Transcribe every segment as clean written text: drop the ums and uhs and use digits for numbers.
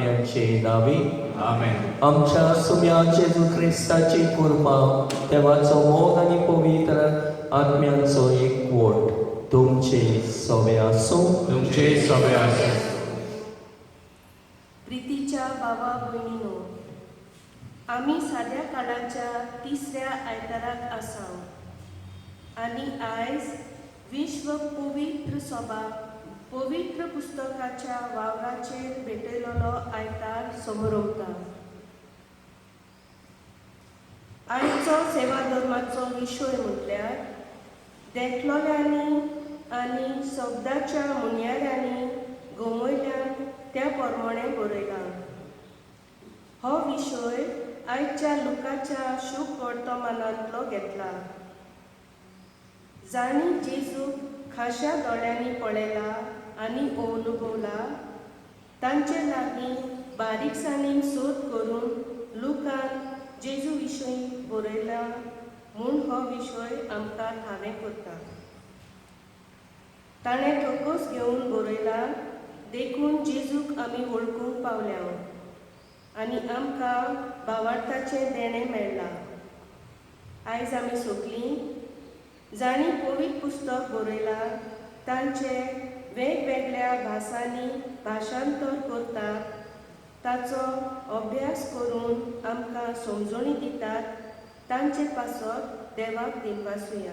यांचे दावे. आमेन. आमच्या सुम्या जेजू ख्रिस्ताची कृपा, देवाचो मोग आनी पवित्र आत्म्यांचो एकवट तुमचे सवे आसूं. तुमचे सगळे आसूं. प्रितीच्या भावा भयणीनो, आमी साद्या काळाच्या तिसऱ्या आयताराक आसां आनी आयज विश्व पवित्र सभा पवित्र पुस्तकाच्या वावराचेर भेटयलोलो आयतार समोरवता. आयचो सेवा धर्माचो विशय म्हटल्यार देखलोल्यांनी आनी शब्दाच्या मुणयाऱ्यांनी गोमयल्यान त्या प्रमाणे बरयला. हो विशय आयच्या लुकाच्या शुभ वर्तमानांतलो घेतला. जाणी जेजूक खाशा दोळ्यांनी पळयला आनी अनुभवला, तांचे लागीं बारीकसाणेन सोद करून लुकान जेजू विशयी बरयला म्हूण हो विशय आमकां हांवें करता. ताणें ठोकस घेवन बरयला, देखून जेजूक आमी वळखूंक पावल्या आनी आमकां भावार्थाचें देणें मेळ्ळां. आयज आमी सगळीं जाणी पवित्र पुस्तक बरयला तांचे वेगवेगळ्या भासांनी भाशांतर करतात, ताचो अभ्यास करून आमकां समजणी दितात, तांचे पासत देवाक दिनवासुया.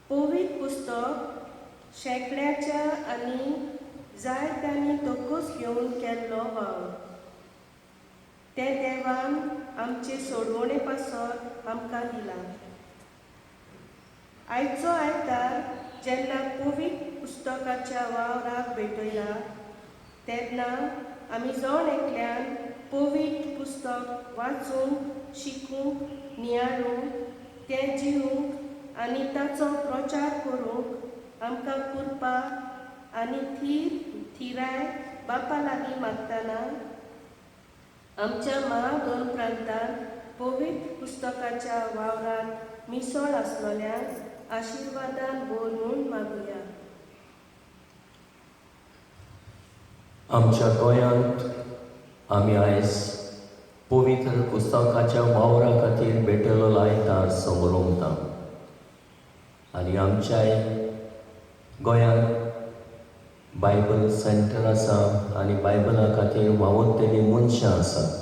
पवित्र पुस्तक शेकड्याच्या आनी जायत्यांनी तोकूच घेवन केल्लो वावर. ते देवान आमचे सोडवणे पासत आमकां दिला. आयचो आयतार जेन्ना पवित्र पुस्तकाच्या वावराक भेटयला, तेन्ना आमी जण एकल्यान पवित्र पुस्तक वाचूंक, शिकूंक, नियाळूंक, तें जिवूंक आनी ताचो प्रचार करूंक आमकां कृपा आनी थिराय बापा लागीं मागतना आमच्या दोन प्रांतांत पवित्र पुस्तकाच्या वावरांत मिसळ आसलोल्यान आशिर्वादान बोल म्हूण मागुया. आमच्या गोंयांत आमी आयज पवित्र पुस्तकाच्या वावरा खातीर भेटयलो आयतार समोरवता. आनी आमच्या गोंयांत बायबल सेंटर आसा आनी बायबला खातीर वावुरतलीं मनशां आसात.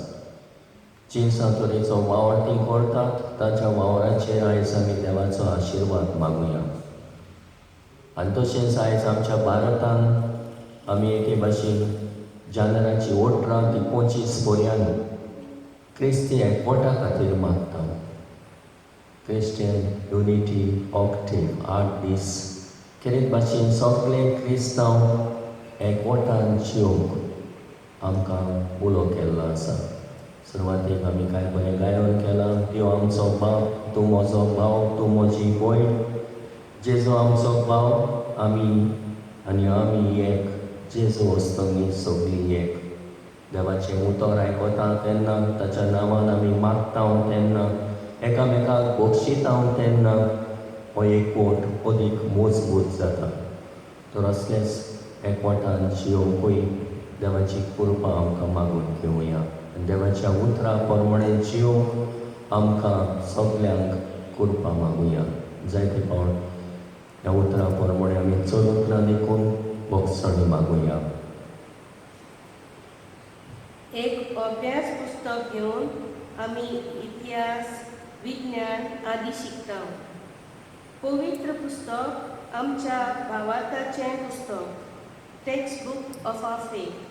जिनसा तरेचो वावर तीं करतात, ताच्या वावराचेर आयज आमी देवाचो आशिर्वाद मागुया. आनी तशेंच आयज आमच्या भारतांत आमी एके भाशेन जानेराची 18 ते 25 पर्यंत क्रिस्ती एकवटा खातीर मागता. क्रिस्टियन युनिटी ऑक्टेव 8 दीस खेरीत भाशेन सगळे क्रिस्तांव एकवटान जिवंक आमकां उलो केल्लो आसा. सुरवातेक आमी कांय बरें गायन केलां. देव आमचो बाप, तूं म्हजो भाव, तूं म्हजी भयण. जेजू आमचो भाव, आमी एक. जेजू अस्तमी सगळीं एक. देवाचें उतर आयकता तेन्ना, ताच्या नांवान आमी मागता तेन्ना, एकामेकाक बक्षिता तेन्ना हो एकवट अदीक मजबूत जाता. तर असलेच एकवटान जिवंकूय देवाची कृपा आमकां मागून घेवया. देवाच्या उतरा प्रमाणे जिवंक आमकां सगल्यांक कृपा मागुया. जायते पावट ह्या उतरा प्रमाणे आमी चलूंक ना देखून बक्षणी मागुया. एक अभ्यास पुस्तक घेवन आमी इतिहास, विज्ञान आदी शिकता. पवित्र पुस्तक आमच्या भावार्थाचें पुस्तक, text book of our faith.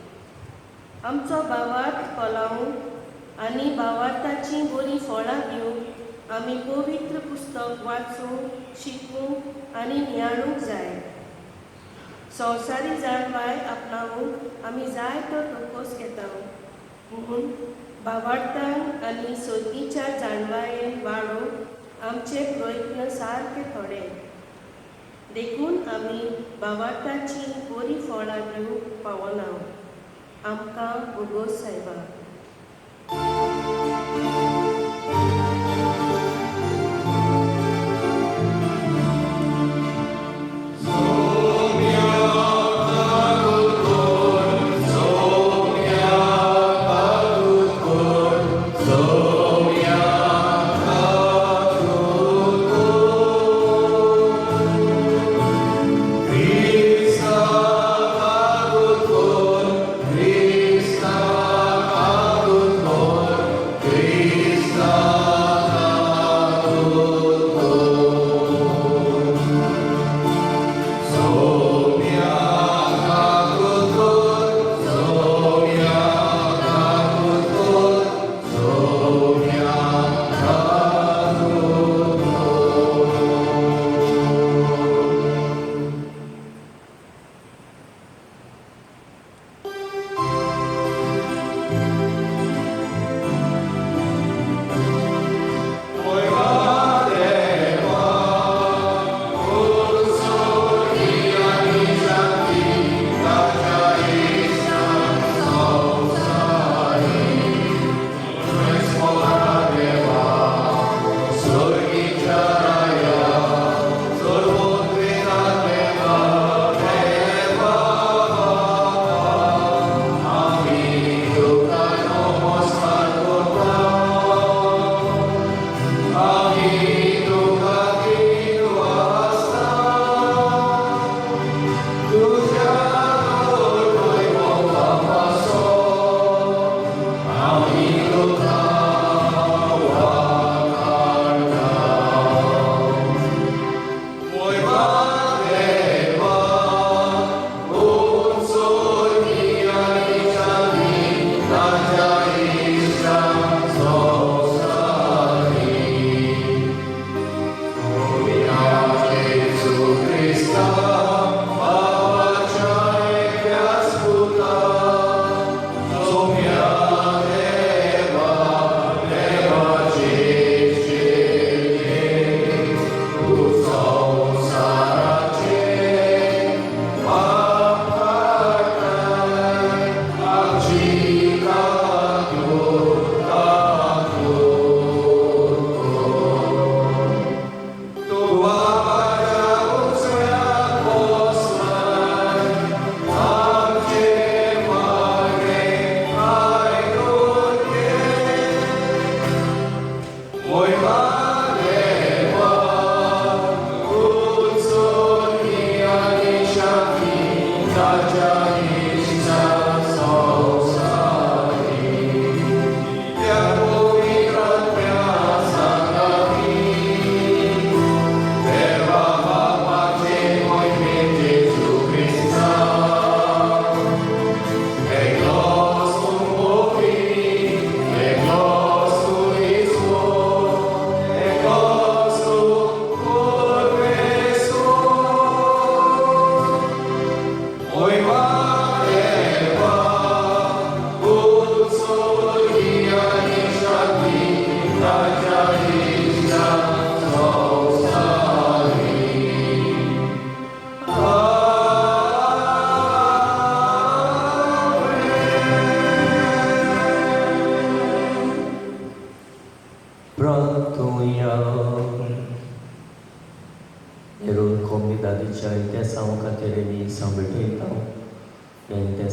आमचो भावार्थ कोलावूंक आनी भावार्थाचीं बरीं फळां घेवंक आमी पवित्र पुस्तक वाचूंक, शिकूंक आनी नियाळूंक जाय. संवसारी जाणवाय आपणावूंक आमी जायतो टोकस घेता, म्हूण भावार्थान आनी सोयीच्या जाणवायेन वाडोवंक आमचे प्रयत्न सारके थोडे. देखून आमी भावार्थाचीं बरीं फळां घेवंक पावना. आमकां भोगोस सायबा. सोम्या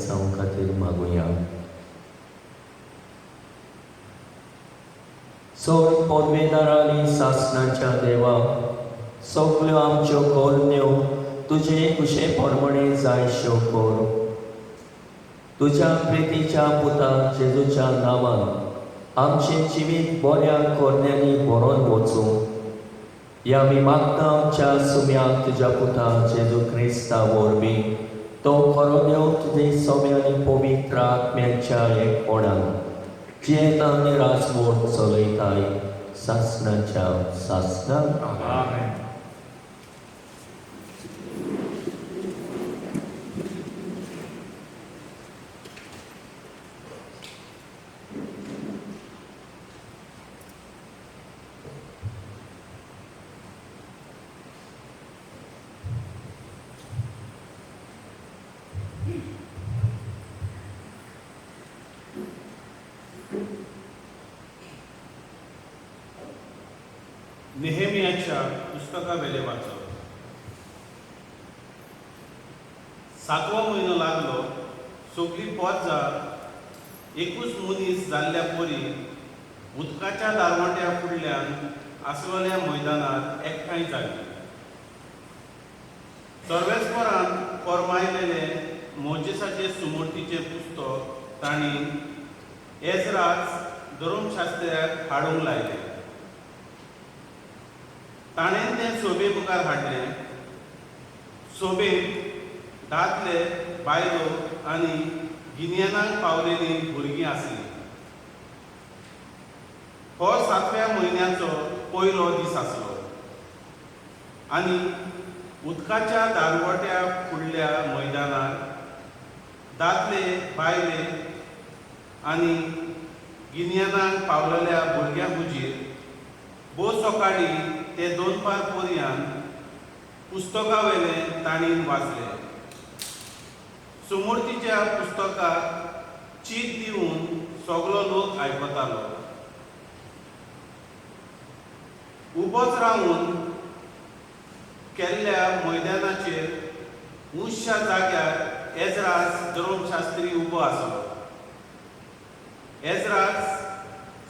केंसां खातीर मागुया. सोड पोरमेदार आनी सासणाच्या देवा, सगल्यो आमच्यो कोरण्यो तुजे कुशे प्रमाणे जायश्यो कोर. तुज्या प्रितीच्या पुता जेजूच्या नांवान आमचें जिवीत बऱ्या कोरण्यांनी भरोन वचूं. या आमी मागता आमच्या सुम्याक तुज्या पुता जेजू क्रिस्ता वरवीं तो खरो देव तुजे सोम्या आनी पवित्र आत्म्याच्या एकपणान जियेता आनी राजवट चलयताय सासणाच्या सासणान. आमेन. नेहेमियाच्या पुस्तकावेले वाचप. 7वो म्हयनो लागलो. सगळी पोरजां एकूच मनीस जाल्ल्या पोरी उदकाच्या दारवट्या फुडल्यान आसलोल्या मैदानार एकठांय जाली. सर्वेस्परान फर्मायलेले मोजेसाचे सुमोर्तीचे पुस्तक तांणी एजराज धर्मशास्त्र्याक हाडूंक लायले. ताणें तें सोबे मुखार हाडलें. सोबेन दादले, बायलो आनी गिन्यानाक पावलेलीं भुरगीं आसलीं. हो 7व्या म्हयन्याचो पयलो दीस आसलो आनी उदकाच्या दारवट्या फुडल्या मैदानार दादले, बायले आनी गिन्यानाक पावलेल्या भुरग्यां हुजीर बोस सकाळीं ते 2 पार पर्यान पुस्तकावेलें ताणीन वाचलें. सुमोर्तीच्या पुस्तकाक चीट दिवन सगलो लोक आयकतालो. उबोच रावन केल्ल्या मैदानाचेर उंचशा जाग्यार एजराज धर्मशास्त्री उबो आसलो. एजराज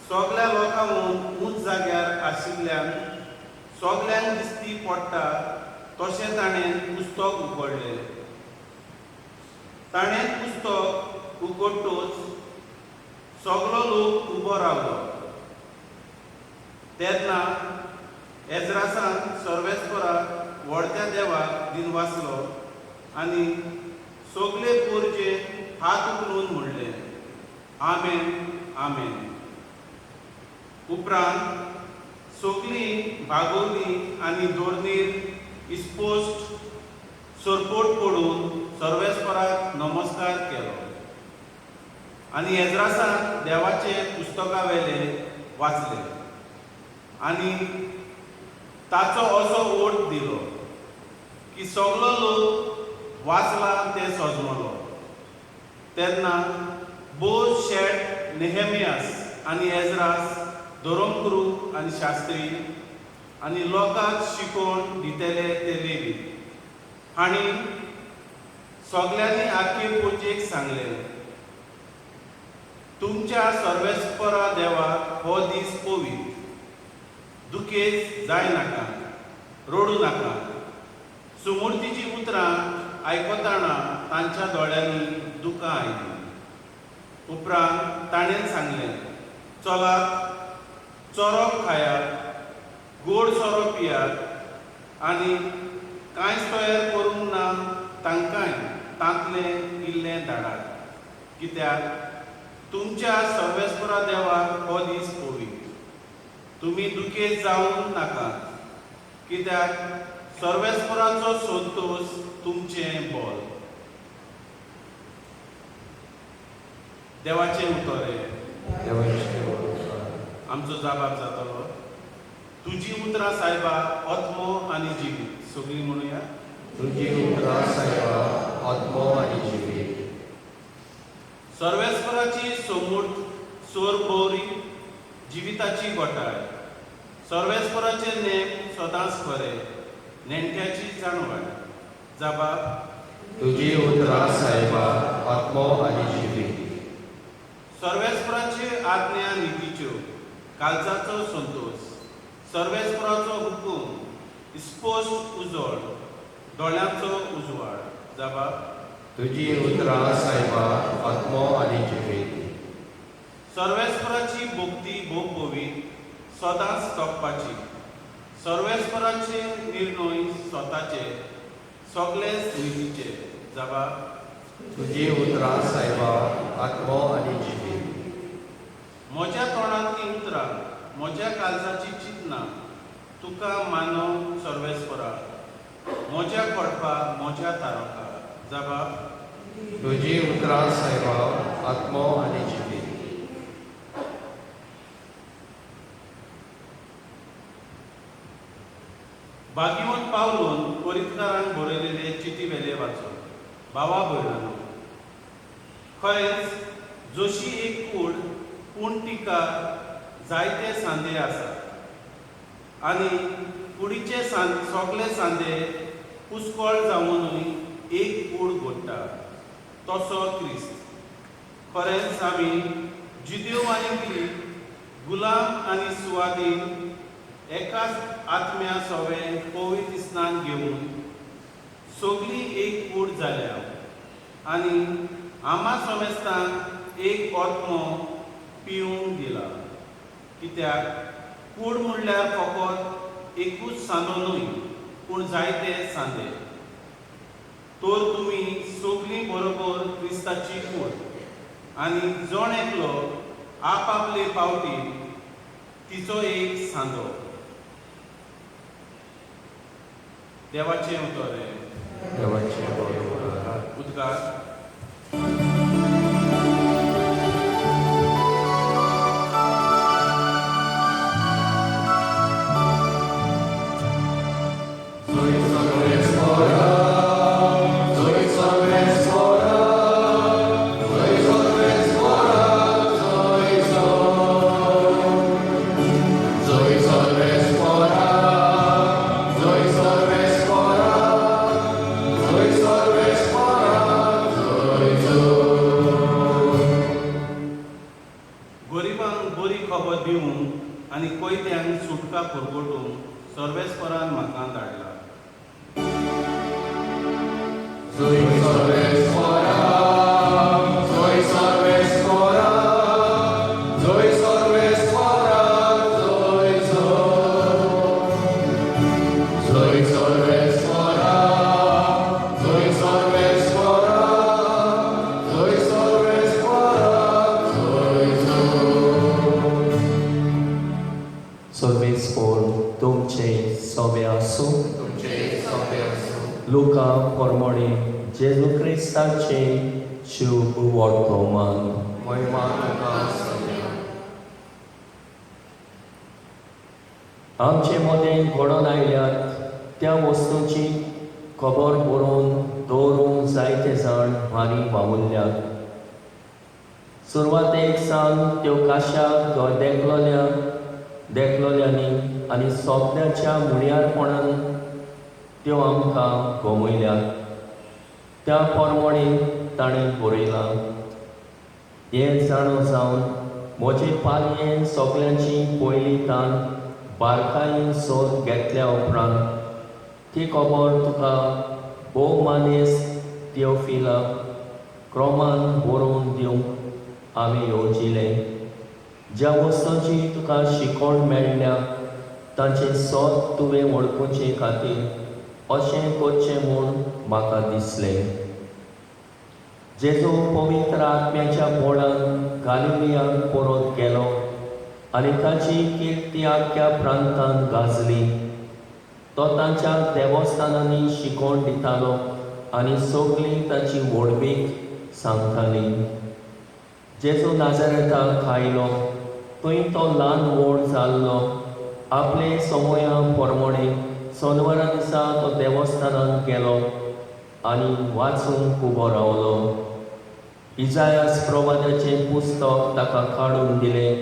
सगल्या लोकांक उंच जाग्यार आशिल्ल्यान सगल्यांक दिसती पडटा तशें ताणें पुस्तक उगडलें. ताणें पुस्तक उगडटूच सगलो लोक उबो रावलो. तेन्ना एजरासान सर्वेस्पराक व्हडच्या देवाक दिन वाचलो आनी सगळे पोरचे हात उखलून म्हणलें, आमेन, आमेन. उपरांत सगळीं भागोलीं आनी दोरनीर इस्पोस्ट सरपोट पडून सर्वेस्पराक नमस्कार केलो आनी एजरासान देवाचे पुस्तकावेले वाचले आनी ताचो असो ओठ दिलो की सगलो लोक वाचला ते सजमलो. तेन्ना बोस शेट नेहेमियास आनी एजरास धर्मगुरू आनी शास्त्री आनी लोकांक शिकोवन दितेले ते लेवी हांणी सगल्यांनी आख्खे पोचेक सांगलें, तुमच्या सर्वेस्परा देवाक हो दीस पवित्र. दुखेज जाय नाका, रडू नाका. सुमोर्तीची उतरां आयकतना तांच्या दोळ्यांनी दुकां आयलीं. उपरांत ताणें सांगलें, चलात, चोरोप खायात, गोड सोरो पियात आनी कांयच तयार करूंक ना तांकांय तांतलें इल्लें धाडात. कित्याक तुमच्या सर्वेस्परा देवाक हो दीस पवित्र. तुमी दुखेज जावूं नाकात, कित्याक सर्वेस्पराचो संतोश तुमचें बोल. देवाचें उतोरें. आमचो जबाब जातलो, तुजी उतरां सायबा आत्मो आनी जिवीत. सगळीं म्हणुया, तुजी उतरां सायबा आत्मो आनी जिवीत. सर्वेस्पराची सोमूट सोर बोरी जिविताची गोठाळ. सर्वेस्पराचे नेम सदांच खरे. नेणट्याची जाणवाड. जबाब, तुजी उतरां सायबा आत्मो आनी जिवीत. सर्वेस्पराचे आज्ञा नितीच्यो, काळजाचो संतोष, सर्वेस्पराचो हुकूम इस्पोश्ट उजोड, दोळ्यांचो उजवाड. जबाब. तुजी उतरां सायबा आत्मो आनी जिवीत. सर्वेस्पराची भोक्ती भोग भोवीत सदांच तोपपाची. सर्वेस्पराचे निर्णय स्वताचे, सगळेच नितीचे. जबाब. तुजी उतरां सायबा आत्मो आनी जिवीत. म्हज्या तोंडांतलीं उतरां, म्हज्या काळजाची चिंतनां तुका मानव सर्वेस्परा, म्हज्या खोडपा, म्हज्या तारका. जबाब. तुजी उतरां सायबा आत्मो आनी जिवीत. भाग्यवंत पावलोन कोरिंथकारांक बरयलेले चिटी वेले वाचून. भावा भयणांनो, खरेंच जशी एक कूड पूण तिका जायते सांदे आसात आनी कुडीचे सगळे सांदे कुस्कोळ जावनूय एक कूड घोट्टा, तसो क्रिस्त. खरेंच आमी जिदेव आनी ग्रीक, गुलाम आनी सुवादीन एकाच आत्म्या सवें पवित्र स्नान घेवन सगळीं एक कूड जाल्या आनी आमा समेस्तांक एक आत्मो पिवूंक दिला. कित्याक कूड म्हणल्यार फकत एकूच सांदो न्हय, पूण जायते सांदे. तर तुमी सगळीं बरोबर क्रिस्ताची कूड आनी जण एकलो आपआपले पावटी तिचो एक सांदो. देवाचें उतोरें. देवाचें बरोबर. उद्गार. गरिबांक बरी खबर दिवंक आनी कोयत्यांक सुटका पुरगोटूंक सर्वेस्परान म्हाका धाडला. सर्वेस्पोर तुमचे सोबे आसूं. तुमचे सोबे आसूं. लुका पोरमोणे जेजू क्रिस्ताचे शुभ वर्तमान. महिमा तुका सद्या. आमचे मदें घडोवन आयल्यात त्या वस्तूंची खबर बरोवन दवरूंक जायते जाण भारी वावुरल्यात. सुरवातेक सावन त्यो काशाक देखलोल्यांनी आनी सोगल्याच्या मुळयारपणान त्यो आमकां गोमयल्यात. त्या पोरमोणे ताणें बरयलां, हें जाणो जावन म्हजे पालयेन सगल्यांची पयली तान बारकायेन सोद घेतल्या उपरांत ती खबर तुका भोव मानेस्त थियोफिला क्रमान बरोवन दिवंक आमी येवजिले. ज्या वस्तूंची तुका शिकवण मेळ्ळ्या तांचें सोद तुवें वळखुचे खातीर अशें करचें म्हूण म्हाका दिसलें. जेजू पवित्र आत्म्याच्या बोडान गालिलियांत परत गेलो आनी ताची किर्ती आख्या प्रांतांत गाजली. तो तांच्या देवस्थानांनी शिकवण दितालो आनी सगळीं ताची व्हडवीक सांगतालीं. जेजू नाजारेताक आयलो, थंय तो ल्हान व्हड जाल्लो. आपले समया पोरमोणे सोनवारा दिसा तो देवस्थानांत गेलो आनी वाचूंक उबो रावलो. इजायास प्रवाद्याचें पुस्तक ताका काडून दिलें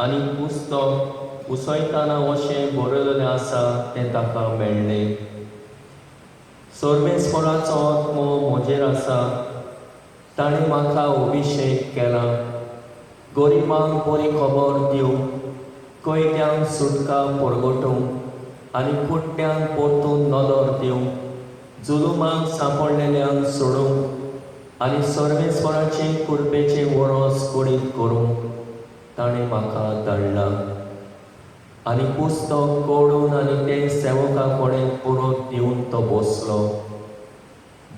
आनी पुस्तक उसयतना अशें बरयलेलें आसा तें ताका मेळ्ळें. सर्वेस्पराचो आत्मो म्हजेर आसा. ताणें म्हाका अभिशेक केला गरिबांक बरी खबर दिवंक, कैद्यांक सुटका परगटूंक आनी कुट्ट्यांक परतून नदर दिवंक, जुलुमांक सांपडलेल्यांक सोडूंक आनी सर्वेस्पराचे कृपेचे वरोस घडीत करूंक ताणें म्हाका धाडला. आनी पुस्तक कोडून आनी ते सेवका कडेन परत दिवन तो बसलो.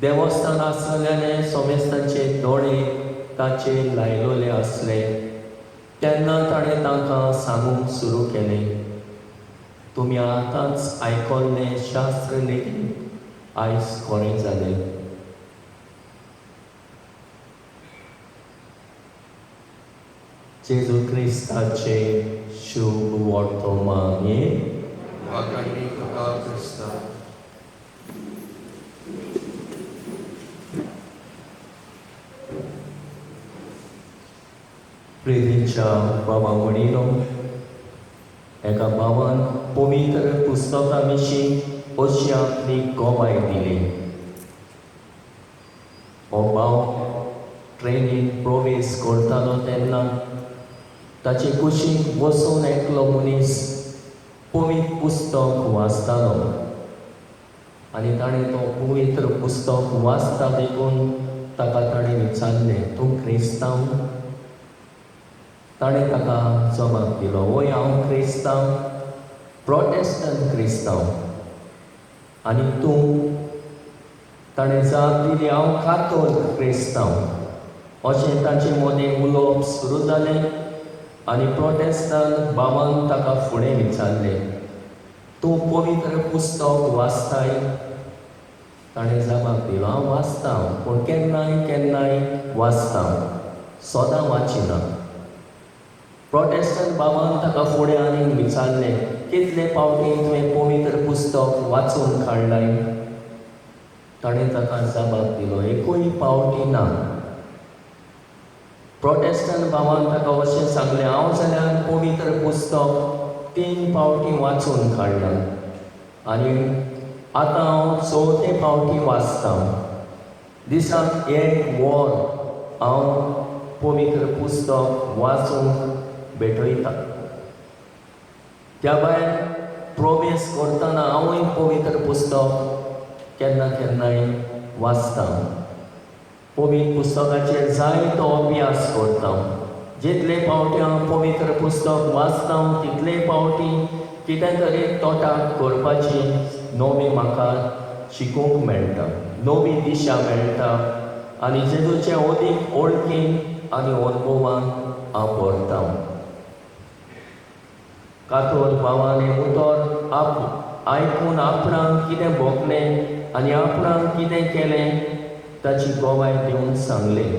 देवस्थान आसलेले सोमेस्ताचे दोळे ताचेर लायलोले आसले तेन्ना ताणें तांकां सांगूंक सुरू केलें, तुमी आतांच आयकल्लें शास्त्र लेगीत आयज खरें जालें. जेजू क्रिस्ताचे शुभ वर्तमाने वाकांनी तुका क्रिस्ता. प्रितीच्या बाबा म्हणिलो, एका बाबान पवित्र पुस्तका विशीं अशी आपली गोवाय दिली. हो भाव ट्रेनीन प्रवेश करतालो तेन्ना ताचे कुशीक बसून एकलो मनीस पवित्र पुस्तक वाचतालो आनी ताणें तो पवित्र पुस्तक वाचता देखून ताका ताणें विचारलें, तूं क्रिस्तांव? ताणें ताका जबाब दिलो, वय हांव क्रिस्तांव, प्रोटेस्टंट क्रिस्तांव. आनी तूं? ताणें जाप दिली, हांव कातोलीक क्रिस्तांव. अशें ताचे मदें उलोवप सुरू जालें आनी प्रोटेस्टंट बाबान ताका फुडें विचारलें, तूं पवित्र पुस्तक वाचताय? ताणें जबाब दिलो, हांव वाचतां पूण केन्नाय केन्नाय वाचतां, सदां वाचिना. प्रोटेस्टंट बाबान ताका फुडें आनीक विचारलें, कितले फावटी तुवें पवित्र पुस्तक वाचून काडलाय? ताणें ताका जबाब दिलो, एकूय फावटी ना. प्रोटेस्टंट बाबान ताका अशें सांगलें, हांव जाल्यार पवित्र पुस्तक 3 फावटी वाचून काडलां आनी आतां हांव 4थे फावटी वाचतां. दिसाक 1 वर हांव पवित्र पुस्तक वाचूंक भेटयता. त्या भायर प्रवेश करतना हांवूय पवित्र पुस्तक केन्ना केन्नाय वाचतां. पवित्र पुस्तकाचेर जायतो अभ्यास करतां. जितले फावटी हांव पवित्र पुस्तक वाचतां तितले फावटी कितें तरी तोटाक करपाची नवी म्हाका शिकूंक मेळटा, नवी दिशा मेळटा आनी जेजूचे अदीक वळखीन आनी अनुभवान हांव भरतां. कातोल भावान उतर आयकून आपणाक कितें भोगलें आनी आपणाक कितें केलें ताची गोवाय दिवन सांगलें.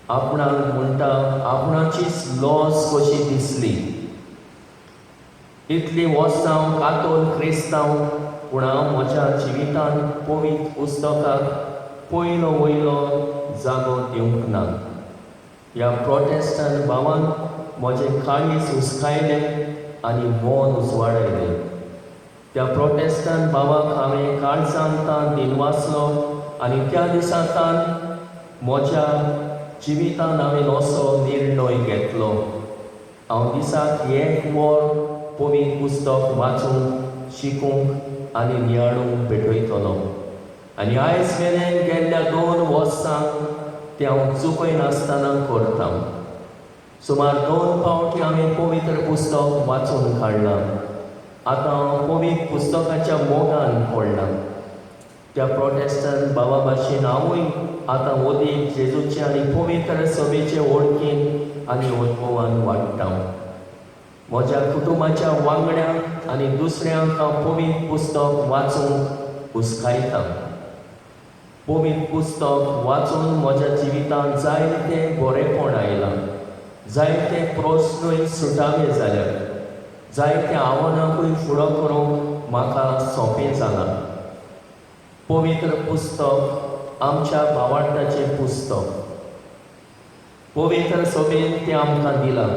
आपणाक म्हणटा आपणाचीच लॉस कशी दिसली. इतली वर्सां हांव कातोल क्रिस्तांव पूण हांव म्हज्या जिवितांत पवित्र पुस्तकाक पयलो वयलो जागो दिवंक ना. ह्या प्रोटेस्टंट भावान म्हजें काळीज हुस्कायलें आनी मन उजवाडयलें. त्या प्रोटेस्टंट भावाक हांवें काळजांत दिनवासलो आनी त्या दिसांतान म्हज्या जिवितांत हांवें असो निर्णय घेतलो, हांव दिसाक 1 वर पवित्र पुस्तक वाचूंक शिकूंक आनी नियाळूंक भेटयतलो. आनी आयज मेरेन गेल्ल्या 2 वर्सां तें हांव चुकयनासतना करतां. सुमार 2 फावटी हांवें पवित्र पुस्तक वाचून काडलां. आतां हांव पवित्र पुस्तकाच्या मोगान पडलां. त्या प्रोटेस्टंट भावा भाशेन हांवूय आतां अदीक जेजूचे आनी पवित्र सभेचे वळखीन आनी अनुभवान वाडटां. म्हज्या कुटुंबाच्या वांगड्यांक आनी दुसऱ्यांक हांव पवित्र पुस्तक वाचूंक हुस्कायतां. पवित्र पुस्तक वाचून म्हज्या जिवितांत जायतें बरेंपण आयलां. जायते प्रस्नूय सुटावे जाल्यात. जायत्या आव्हानांकूय फुडो करूंक म्हाका सोंपें जालां. पवित्र पुस्तक आमच्या भावार्थाचें पुस्तक. पवित्र सभेन तें आमकां दिलां.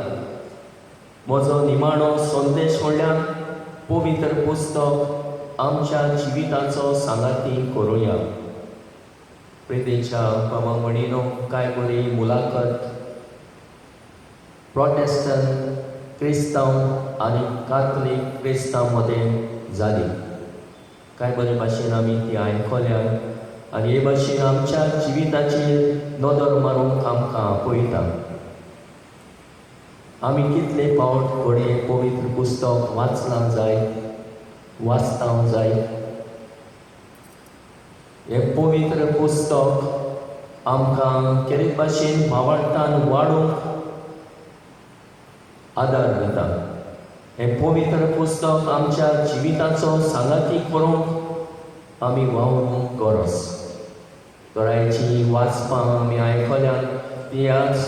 म्हजो निमाणो संदेश म्हणल्यार पवित्र पुस्तक आमच्या जिविताचो सांगाती करूया. प्रितेच्या भावांभयणीनो, काय बरी मुलाखत प्रोटेस्टंट क्रिस्तांव आनी काथलीक क्रिस्तांव मदें जाली. काय बरे भाशेन आमी ती आयकल्या आनी हे भाशेन आमच्या जिविताचेर नदर मारूंक आमकां आपयता. आमी कितले फावट घडये पवित्र पुस्तक वाचलां जाय, वाचतां जाय. हें पवित्र पुस्तक आमकां केरे भाशेन भावार्थान वाडूंक आदार दिता. हें पवित्र पुस्तक आमच्या जिविताचो सांगाती करूंक आमी वावरूंक गरज. गरायची वाचपां आमी आयकल्या ती आज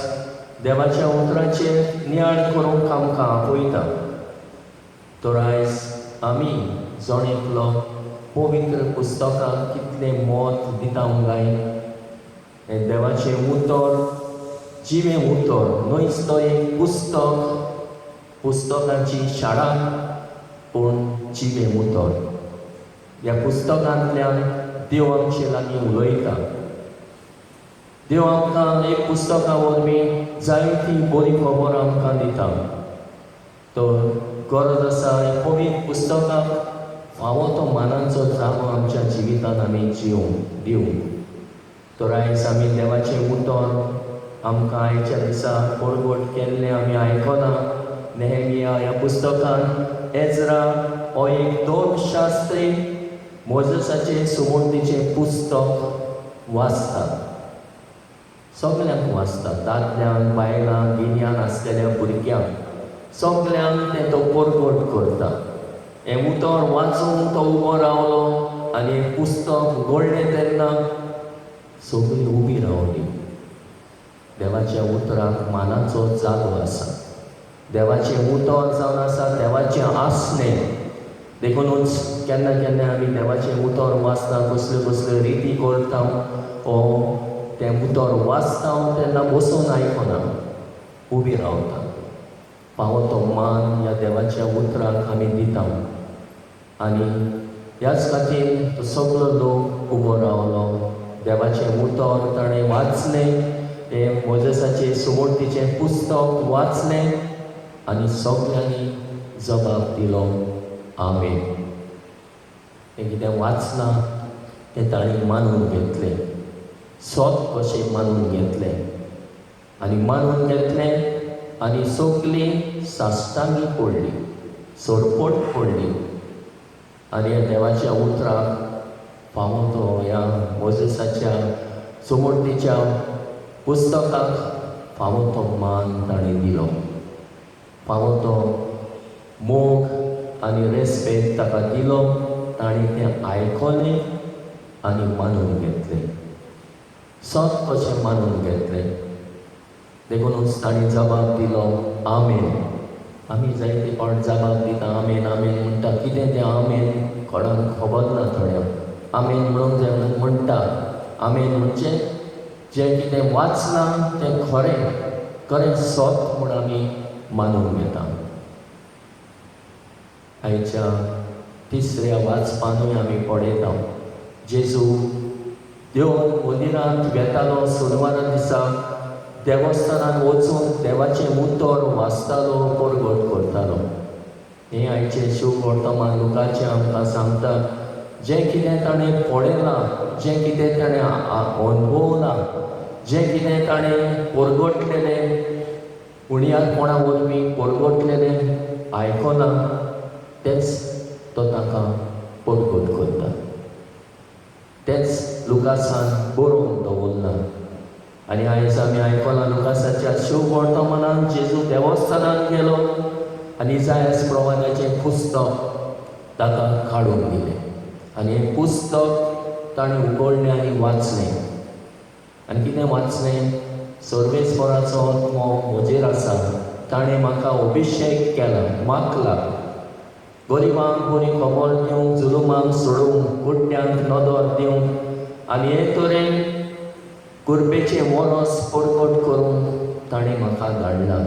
देवाच्या उतराचेर नियाळ करूंक आमकां आपयता. तर आयज आमी जणेकलो पवित्र पुस्तकाक कितलें मोल दिता काय. हें देवाचें उतर, जिवें उतर, न्हयच तो एक पुस्तक, पुस्तकाची शाळा, पूण जिवें उतर. ह्या पुस्तकांतल्यान देव आमचे लागीं उलयता. देव आमकां एक पुस्तका वरवीं जायती बरी खबर आमकां दिता. तर गरज आसा हे पवित्र पुस्तकाक फावो तो मानाचो जागो आमच्या जिवितांत आमी दिवंक. तर आयज आमी देवाचें उतर आमकां आयच्या दिसा परगट केल्लें आमी आयकलां. नेहेमिया ह्या पुस्तकान एजरा हो एक धर्मशास्त्री मोजेसाचें सुमोतीचें पुस्तक वाचता. सगल्यांक वाचता, दादल्यांक, बायलांक, गिन्यान आसलेल्या भुरग्यांक सगल्यांक तें तो परगट करता. हें उतर वाचूंक तो उबो रावलो आनी हें पुस्तक उगडलें तेन्ना सगळीं उबीं रावलीं. देवाच्या उतराक मानाचो जागो आसा. देवाचें उतर जावन आसा देवाचें आसणें. देखूनच केन्ना केन्ना आमी देवाचें उतर वाचता, कसल्यो कसल्यो रिती करता. तें उतर वाचता तेन्ना बसून आयकना, उबीं रावता. फावो तो मान ह्या देवाच्या उतराक आमी दिता. आनी ह्याच खातीर तो सगळो लोक उबो रावलो. देवाचें उतर ताणें वाचलें, हें मोजेसाचें सुमोतीचें पुस्तक वाचलें आनी सगल्यांनी जबाब दिलो, आमेन. हें कितें वाचलां तें ताणीं मानून घेतलें, स्वत कशें मानून घेतलें आनी मानून घेतलें आनी सगळीं साश्टांगी पडलीं, सोडपट पडलीं आनी ह्या देवाच्या उतराक फावो तो ह्या मोजेसाच्या सुमोतीच्या पुस्तकाक फावो तो मान ताणें दिलो. फावो तो मोग आनी रेस्पेद ताका दिलो. ताणें तें आयकलें आनी मानून घेतलें, स्वत कशें मानून घेतलें. देखूनच ताणें जबाब दिलो, आमेन. आमी जायते फावट जबाब दिता, आमेन आमेन म्हणटा. कितें तें आमेन कोणाक खबर ना थोड्यांक. आमेन म्हणूंक जाय म्हणून म्हणटा. आमेन म्हणजे जें कितें वाचलां तें खरें स्वत म्हूण आमी मानून घेता. आयच्या तिसऱ्या वाचपानूय आमी पळयता जेजू देव मंदिरांत वेतालो सोनवारा दिसा देवस्थानांत वचून देवाचें उतर वाचतालो, परगट करतालो. हें आयचें शुभ वर्तमान लुकाचें आमकां सांगता. जें कितें ताणें पळयलां, जें कितें ताणें अणभवलां, जें कितें ताणें परगटलेलें, उणयार कोणा वरवीं परगटलेलें आयकलां, तेंच तो ताका परगट करता. तेंच लुकासान बरोवन दवरलां. आनी आयज आमी आयकलां लुकासाच्या शुभ वर्तमानांत जेजू देवस्थानांत गेलो आनी जाय आस प्रमाणाचें पुस्तक ताका काडून दिलें. आनी हें पुस्तक ताणें उगडलें आनी वाचलें. आनी कितें वाचलें? सर्वेस्वराचो आत्मो म्हजेर आसा. ताणें म्हाका अभिशेक केला, मागला. गरिबांक बरी खबर दिवंक, जुलुमांक सोडूंक, कुड्ड्यांक नदर दिवंक आनी हे तरेन कुरबेचें वरस परगट करूंक ताणें म्हाका धाडला.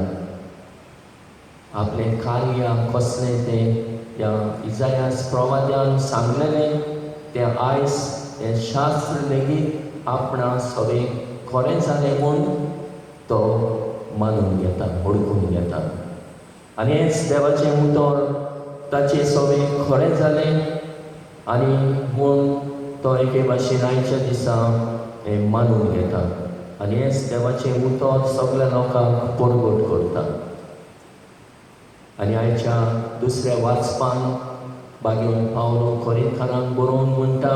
आपले कार्य कसलें तें ह्या इजायास प्रवाद्यान सांगलेलें तें आयज हें शास्त्र लेगीत आपणा सगळें खरें जालें म्हूण तो मानून घेता, ओळखून घेता. आनी हेंच देवाचें उतर ताचें सगळें खरें जालें आनी म्हूण तो एके भाशेन आयच्या दिसा हें मानून घेता. आनी हेंच देवाचें उतर सगळ्या लोकांक परगट करता. आनी आयच्या दुसऱ्या वाचपान बागेन पावलो कोरिंथांक बरोवन म्हणटा,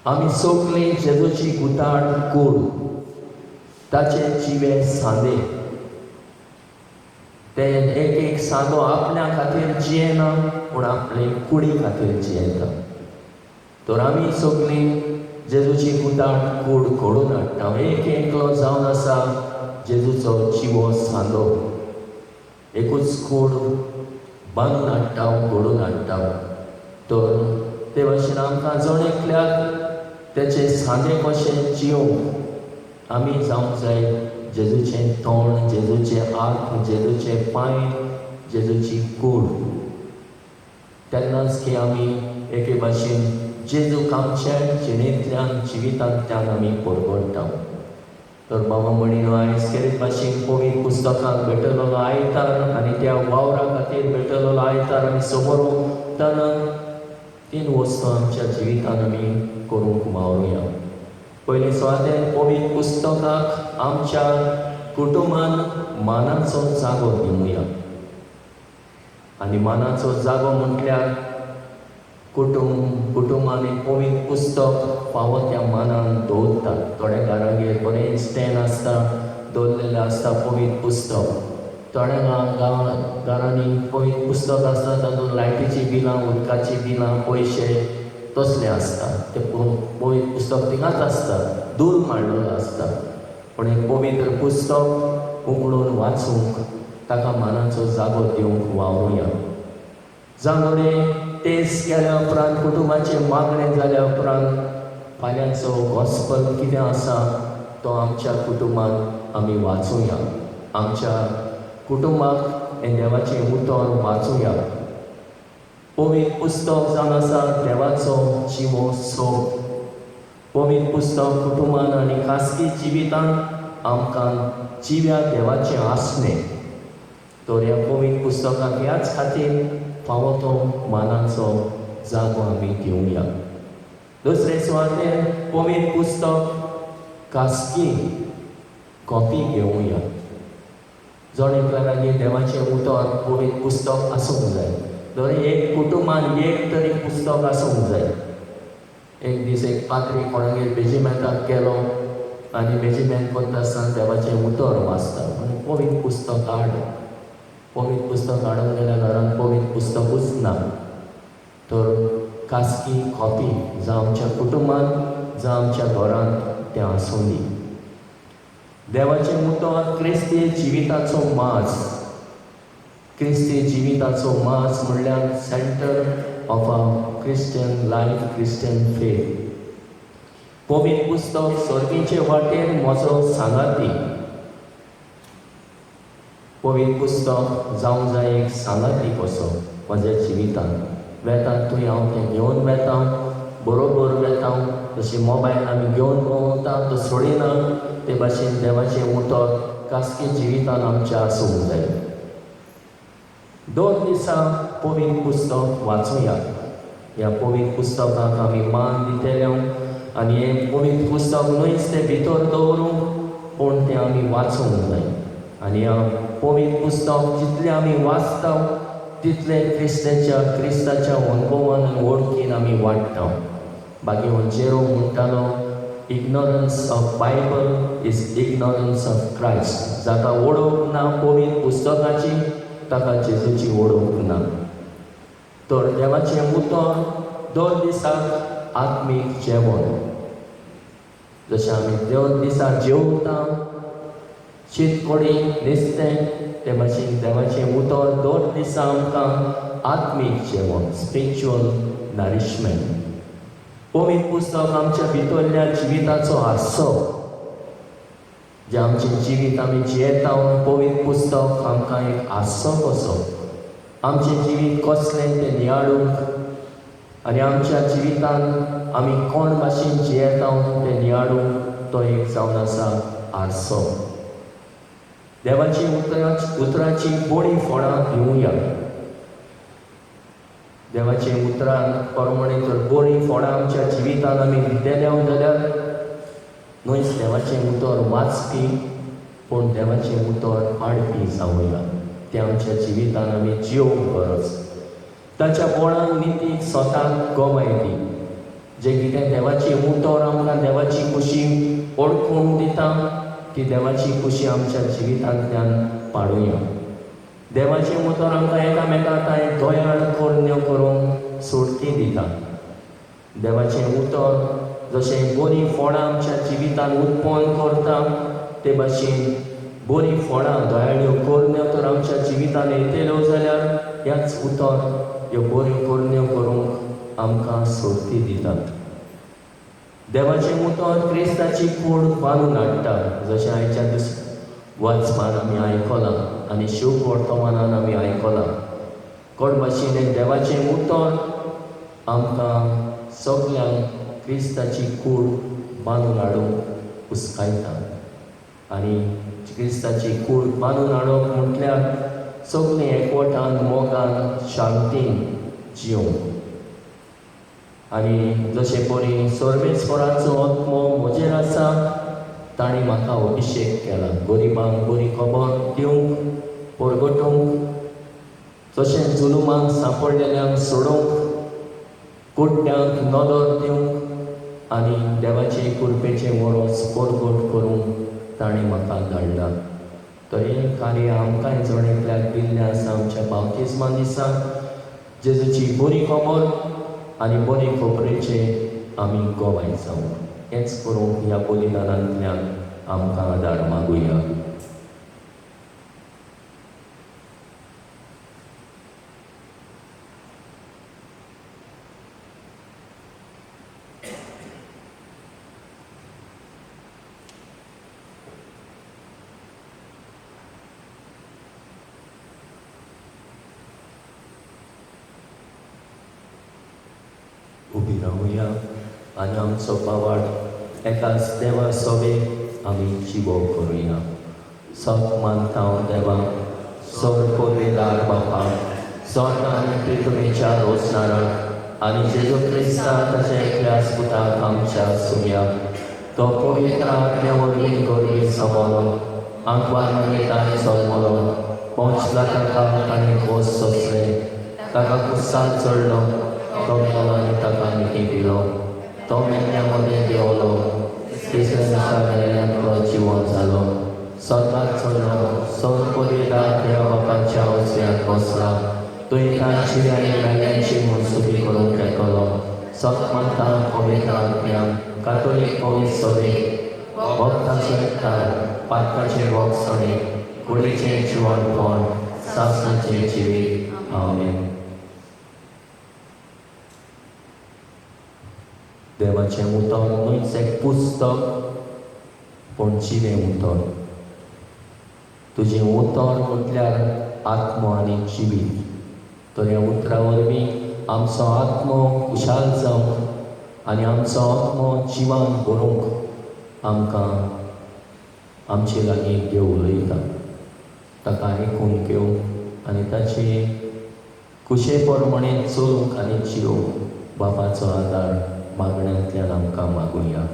आमी सोगलीं जेजूची गुताळ कूड ताचे जिवे सांदे. ते एक सांदो आपल्या खातीर जियेना पूण आपले कुडी खातीर जियेता. तर आमी सोगलीं जेजूची गुताळ कूड घडोवन हाडटा. एक एकलो जावन आसा जेजूचो जिवो सांदो. एकूच कूड बांदून हाडटा, घडोवन हाडटा. तर ते भाशेन आमकां जण एकल्याक तेचे सांदे कशें जियोंक आमी जावंक जाय जेजूचें तोंड, जेजूचें हात, जेजूचे पांय, जेजूची कूड. तेन्नाच की आमी एके भाशेन जेजूक आमच्या जिणेंतल्यान जिवितांतल्यान आमी परगडटा. तर बाबा म्हणीन आयज केरीत भाशेन पवित्र पुस्तकांत भेटलेलो आयतार आनी त्या वावरा खातीर भेटलेलो आयतार आमी समोर ओंपतना 3 वस्तू आमच्या जिवितांत आमी करूंक वावरुया. पयलीं सुवातेर पवित्र पुस्तकाक आमच्या कुटुंबान मानाचो जागो दिवया. आनी मानाचो जागो म्हटल्यार कुटुंबान एक पवित्र पुस्तक फावो त्या मानान दवरतात. थोड्या घरांगेर बरें स्टॅन आसता, दवरलेलें आसता पवित्र पुस्तक. थोड्या घरांनी पवित्र पुस्तक आसता तातूंत लायटीची बिलां, उदकाची बिलां, पयशे तसले आसता. ते पवित्र पुस्तक थिंगाच आसता, दूल मांडलेलो आसता. पूण एक पवित्र पुस्तक उगडून वाचूंक ताका मानाचो जागो दिवंक वावरुया. जांगोडे टेस्ट केल्या उपरांत, कुटुंबाचे मागणें जाल्या उपरांत फाल्यांचो गॉस्पल कितें आसा तो आमच्या कुटुंबांत आमी वाचुया. आमच्या कुटुंबाक हें देवाचें उतर वाचुया. पवित्र पुस्तक जावन आसा देवाचो जिवो सोप. पवित्र पुस्तक कुटुंबान आनी खासगी जिवितांत आमकां जिव्या देवाचें आसणें. तर ह्या पवित्र पुस्तकाक ह्याच खातीर फावो तो मानाचो जागो आमी दिवया. दुसरे सुवातेर पवित्र पुस्तक खासगी कॉपी घेवया. जण एकल्यागेर देवाचें उतर पवित्र पुस्तक आसूंक जाय. दर एक कुटुंबान एक तरी पुस्तक आसूंक जाय. एक दीस एक पात्री कोणागेर बेजिमेंताक गेलो आनी बेजिमेंत करता आसतना देवाचें उतर वाचता. आनी पवित्र पुस्तक हाड. पवित्र पुस्तक हाडूंक गेल्या घरांत पवित्र पुस्तकूच ना. तर खासगी कॉपी जावं आमच्या कुटुंबांत जावं आमच्या घरांत तें आसूं दी. देवाचें उतर क्रिस्ती जिविताचो माज. क्रिस्ती जिविताचो माज म्हणल्यार centre of a Christian life, Christian faith. पवित्र पुस्तक सर्गीचे वाटेर म्हजो सांगाती. पवित्र पुस्तक जावंक जाय एक सांगाती कसो म्हज्या जिवितांत. वेतांत थंय हांव तें घेवन वेता, बरोबर वेता. जशें मोबायल आमी घेवन भोंवता तो सोडिना, ते भाशेन देवाचें उतर खासगी जिवितांत आमच्या आसूंक जाय. 2 दिसां पवित्र पुस्तक वाचुया. ह्या पवित्र पुस्तकाक आमी मान दितले आनी हें पवित्र पुस्तक न्हयच तें भितर दवरूंक पूण तें आमी वाचूंक जाय. आनी ह्या पवित्र पुस्तक जितलें आमी वाचता तितलें क्रिस्ताच्या अनुभवान आनी वळखीन आमी वाडटा. बाकी जेरो म्हणटालो, ignorance of Bible is ignorance of Christ. जाका वळख ना पवित्र पुस्तकाची ताका जेजूची वळख ना. तर देवाचें उतर दर दिसाक आत्मीक जेवण. जशें आमी दर दिसा जेवता, शीत कडी नुस्तें, ते भाशेन देवाचें उतर दर दिसा आमकां आत्मीक जेवण, स्पिरिच्युअल नरिशमेंट. पवित्र पुस्तक आमच्या भितरल्या जिविताचो हास्सो. जे आमचें जिवीत आमी जियेता पवित्र पुस्तक आमकां एक आसो कसो आमचें जिवीत कसलें तें नियाळूंक आनी आमच्या जिवितान आमी कोण भाशेन जियेता तें नियाळूंक तो एक जावन आसा आरसो. देवाची उतराची बरी फळां घेवया. देवाचे उतरान प्रमाणे जर बरी फळां आमच्या जिवितान आमी दिलेल्या जाल्यार न्हयच देवाचें उतर वाचपी पूण देवाचें उतर हाडपी जावया. तें आमच्या जिवितान आमी जियोंक गरज. ताच्या बोळान नितीक स्वताक गोवायली. जें कितें देवाचें उतर आमकां देवाची खुशी ओळखूंक दिता ती देवाची खुशी आमच्या जिवितांतल्यान पाडुया. देवाचें उतर आमकां एकामेकांत गोंयाळ कोरण्यो करूंक सोडती दिता. देवाचें उतर जशें बरीं फळां आमच्या जिवितान उत्पन्न करता ते भाशेन बरीं फळां दयाळ्यो कोरण्यो तर आमच्या जिवितान येतल्यो जाल्यार ह्याच उतर ह्यो बऱ्यो कोरण्यो करूंक आमकां सोडती दिता. देवाचें उतर क्रिस्ताची कूड बांदून हाडटा. जशें आयच्या दीस वाचपान आमी आयकलां आनी शिव वर्तमानान आमी आयकलां. कोण भाशेन देवाचें उतर आमकां सगल्यांक क्रिस्ताची कूड बांदून हाडूंक हुस्कायता. आनी क्रिस्ताची कूड बांदून हाडप म्हटल्यार सगळीं एकवटान मोगान शांतीन जियोंक. आनी जशें बरी सर्वेस्पराचो आत्मो म्हजेर आसा ताणें म्हाका अभिशेक केला गरिबांक बरी खबर दिवंक परगटूंक, जशें जुलुमांक सांपडलेल्यांक सोडूंक, कुड्ड्यांक नदर दिवंक आनी देवाचे कृपेचें वरोस परगट करूंक ताणें म्हाका धाडला. तर हें कार्य आमकांय जण एकल्याक दिल्लें आसा आमच्या बाप्तिस्मा दिसा. जेजूची बरी खबर आनी बरे खबरेचे आमी गोवाय जावंक. हेंच करूंक ह्या बलिदानांतल्यान आमकां आदार मागुया. उबी रावया आनी आमचो पावाड एकाच देवा सोबेक आमी जिवो करुया. सत मानता हांव देवा, सोर पोरवेदार बापा, स्वर्ग आनी पृथ्वीच्या रोजनाराक आनी जेजू क्रिस्ता ताच्या एकल्या पुताक आमच्या सुम्याक तो पवित्र आत्म्या वरवीं गोरवी समोलो आंकवार मनयतान जल्मलो पोंचला ताका ताणें खोस सोंसले ताका कुस्सार चडलो तो मेलो आनी ताका मिठी दिलो तो मेल्या मदें देंवलो तिसऱ्या दिसा गेल्ल्यान तो जिवंत जालो स्वर्गाक चडलो सोर पोरवेदार देवा बापाच्या ओसऱ्यांत बसला तुयेंतांची आनी मेल्ल्यांची मनसुबी करूंक येतलो. सत मानता पवित्र आत्म्याक कातोलीक पवित्र सोबेक भक्तांचो एकठांय पातकाचें वखसणे कुडीचें जिवणपण सासणाचें जिवीत. आमेन. देवाचें उतर न्हयच एक पुस्तक पूण जिवें उतर. तुजें उतर म्हटल्यार आत्मो आनी जिवीत. तर ह्या उतरा वरवीं आमचो आत्मो खुशाल जावंक आनी आमचो आत्मो जिवान भरूंक आमकां आमचे लागीं देव उलयता. ताका आयकून घेवंक आनी ताचे खुशे प्रमाणे चलूंक आनी जियोंक बापाचो आदार मागण्यांतल्यान आमकां मागुया.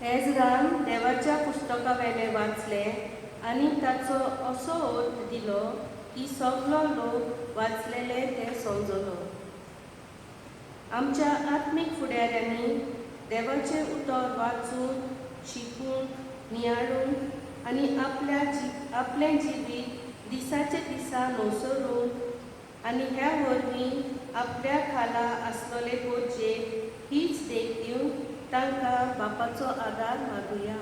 एजरान देवाच्या पुस्तका वेले वाचले आनी ताचो असो अर्थ दिलो की सगलो लोक वाचलेले ते समजलो. आमच्या आत्मीक फुडाऱ्यांनी देवाचें उतर वाचून शिकूंक नियाळूंक आनी आपलें जिवीत दिसाचे दिसा न्हवसरून आनी ह्या वरवीं आपल्या खाला आसलोले गोरजेक तांकां बापाचो आदार मागुया.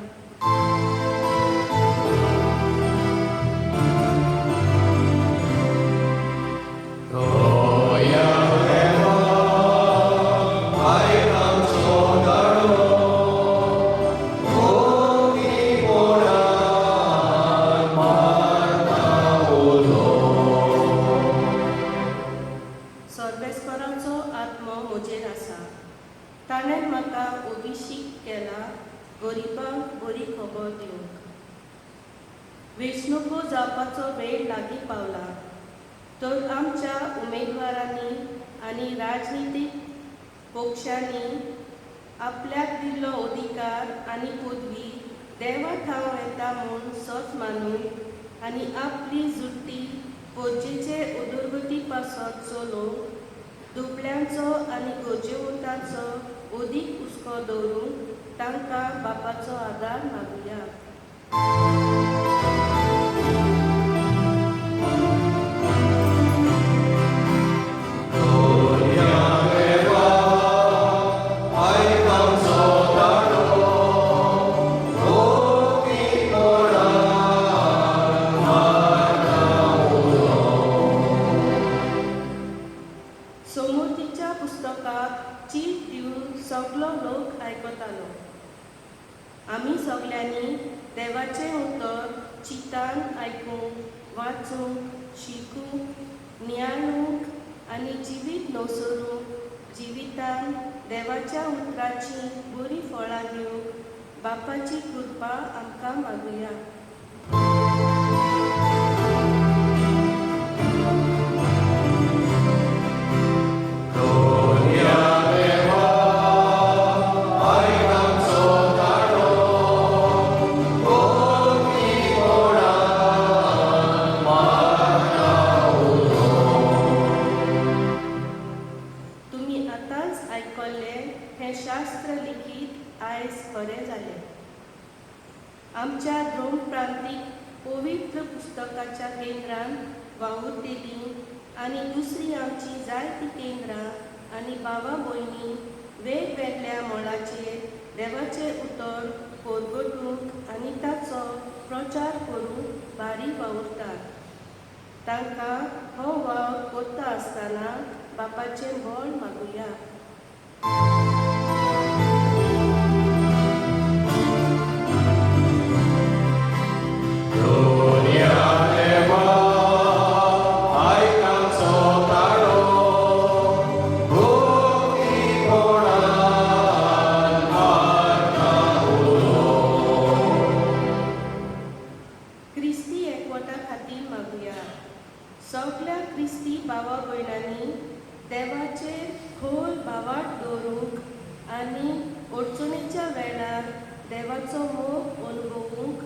सर्वेस्पराचो आत्मो म्हजेर आसा. ताणें म्हाका अभिषेक केला गरीबांक बरी खबर दिवंक. वेंचणुको जावपाचो वेळ लागीं पावला. तर आमच्या उमेदवारांनी आनी राजनितीक पक्षांनी आपल्याक दिल्लो अधिकार आनी पदवी देवा ठाव येता म्हूण सत मानून आनी आपली जुट्टी पोरचेचे उदरगती पासत चलोवंक दुबळ्यांचो आनी गरजेवंतांचो अदीक हुस्को दवरूंक तांकां बापाचो आदार मागुया. समृद्धीच्या पुस्तकाक चीट दिवन सगलो लोक आयकतालो. आमी सगल्यांनी देवाचें उतर चितान आयकूंक, वाचूंक, शिकूंक, नियाळूंक आनी जिवीत न्हवसरूंक जिवितान देवाच्या उतराची बरी फळां दिवंक बापाची कृपा आमकां मागुया. तुमी आतांच आयकल्लें हें शास्त्र लिखीत आयज खरें जालें. आमच्या द्रोण प्रांतीक पवित्र पुस्तकाच्या केंद्रान वावुरतेलीं आनी दुसरी आमची जायतीं केंद्रां आनी भावा भयणी वेगवेगळ्या मळाचेर देवाचें उतर परगटूंक आनी ताचो प्रचार करूंक भारी वावुरतात. तांकां हो वावर करता आसतना बापाचें बळ मागुया. क्रिस्ती एकवटा खातीर मागुया. सगळ्या क्रिस्ती भावा भयणांनी देवाचेर खोल भावार्थ दवरूंक आनी अडचणीच्या वेळार देवाचो मोग अनुभवूंक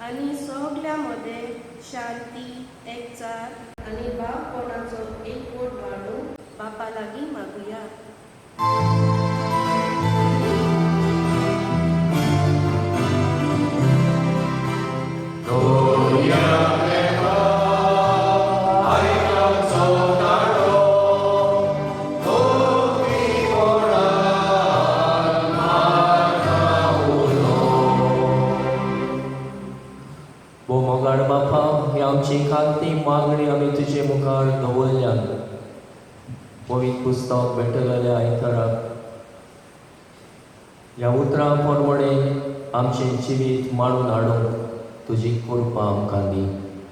आनी सगळ्या मदें शांती, एकचार आनी भावपणाचो एकवट वाडूंक बापा लागीं मागुया. वो मोगाड बापा, ही आमची खातीर मागणी आमी तुजे मुखार दवरल्या. पवित्र पुस्तक भेटलेल्या आयताराक ह्या उतरां परवडे आमचें जिवीत मारून हाडूंक तुजी कृपा आमकां दी.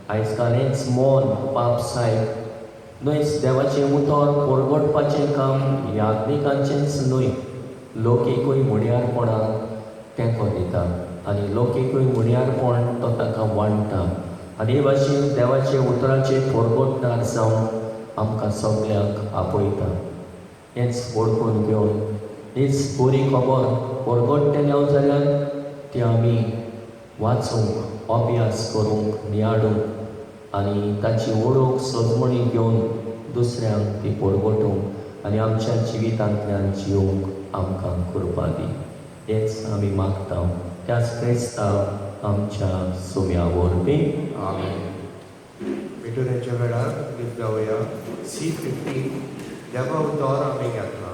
आयज कालेंच मौन पाप सायब न्हयच देवाचें उतर परगटपाचें काम याज्ञिकांचेंच न्हय, लोकीकूय मुड्यारपणान तेंको दिता आनी लोकीकूय मुड्यारपण तो ताका वाडटा. आनी हे भाशेन देवाचे उतराचे परगटणार जावन आमकां सगल्यांक आपयता. हेंच ओळखून घेवन हीच बरी खबर परगटलें जाल्यार ती आमी वाचूंक, अभ्यास करूंक, नियाळूंक आनी ताची ओळख सजमणी घेवन दुसऱ्यांक ती परगटूंक आनी आमच्या जिवितांतल्यान जिवंक आमकां कृपा दी. हेच आमी मागता त्याच क्रिस्तांव आमच्या सुम्या वरवीं. आमेन. मिटुरेच्या वेळार गीत गावया. C15 देवा उतर आमी घेतला.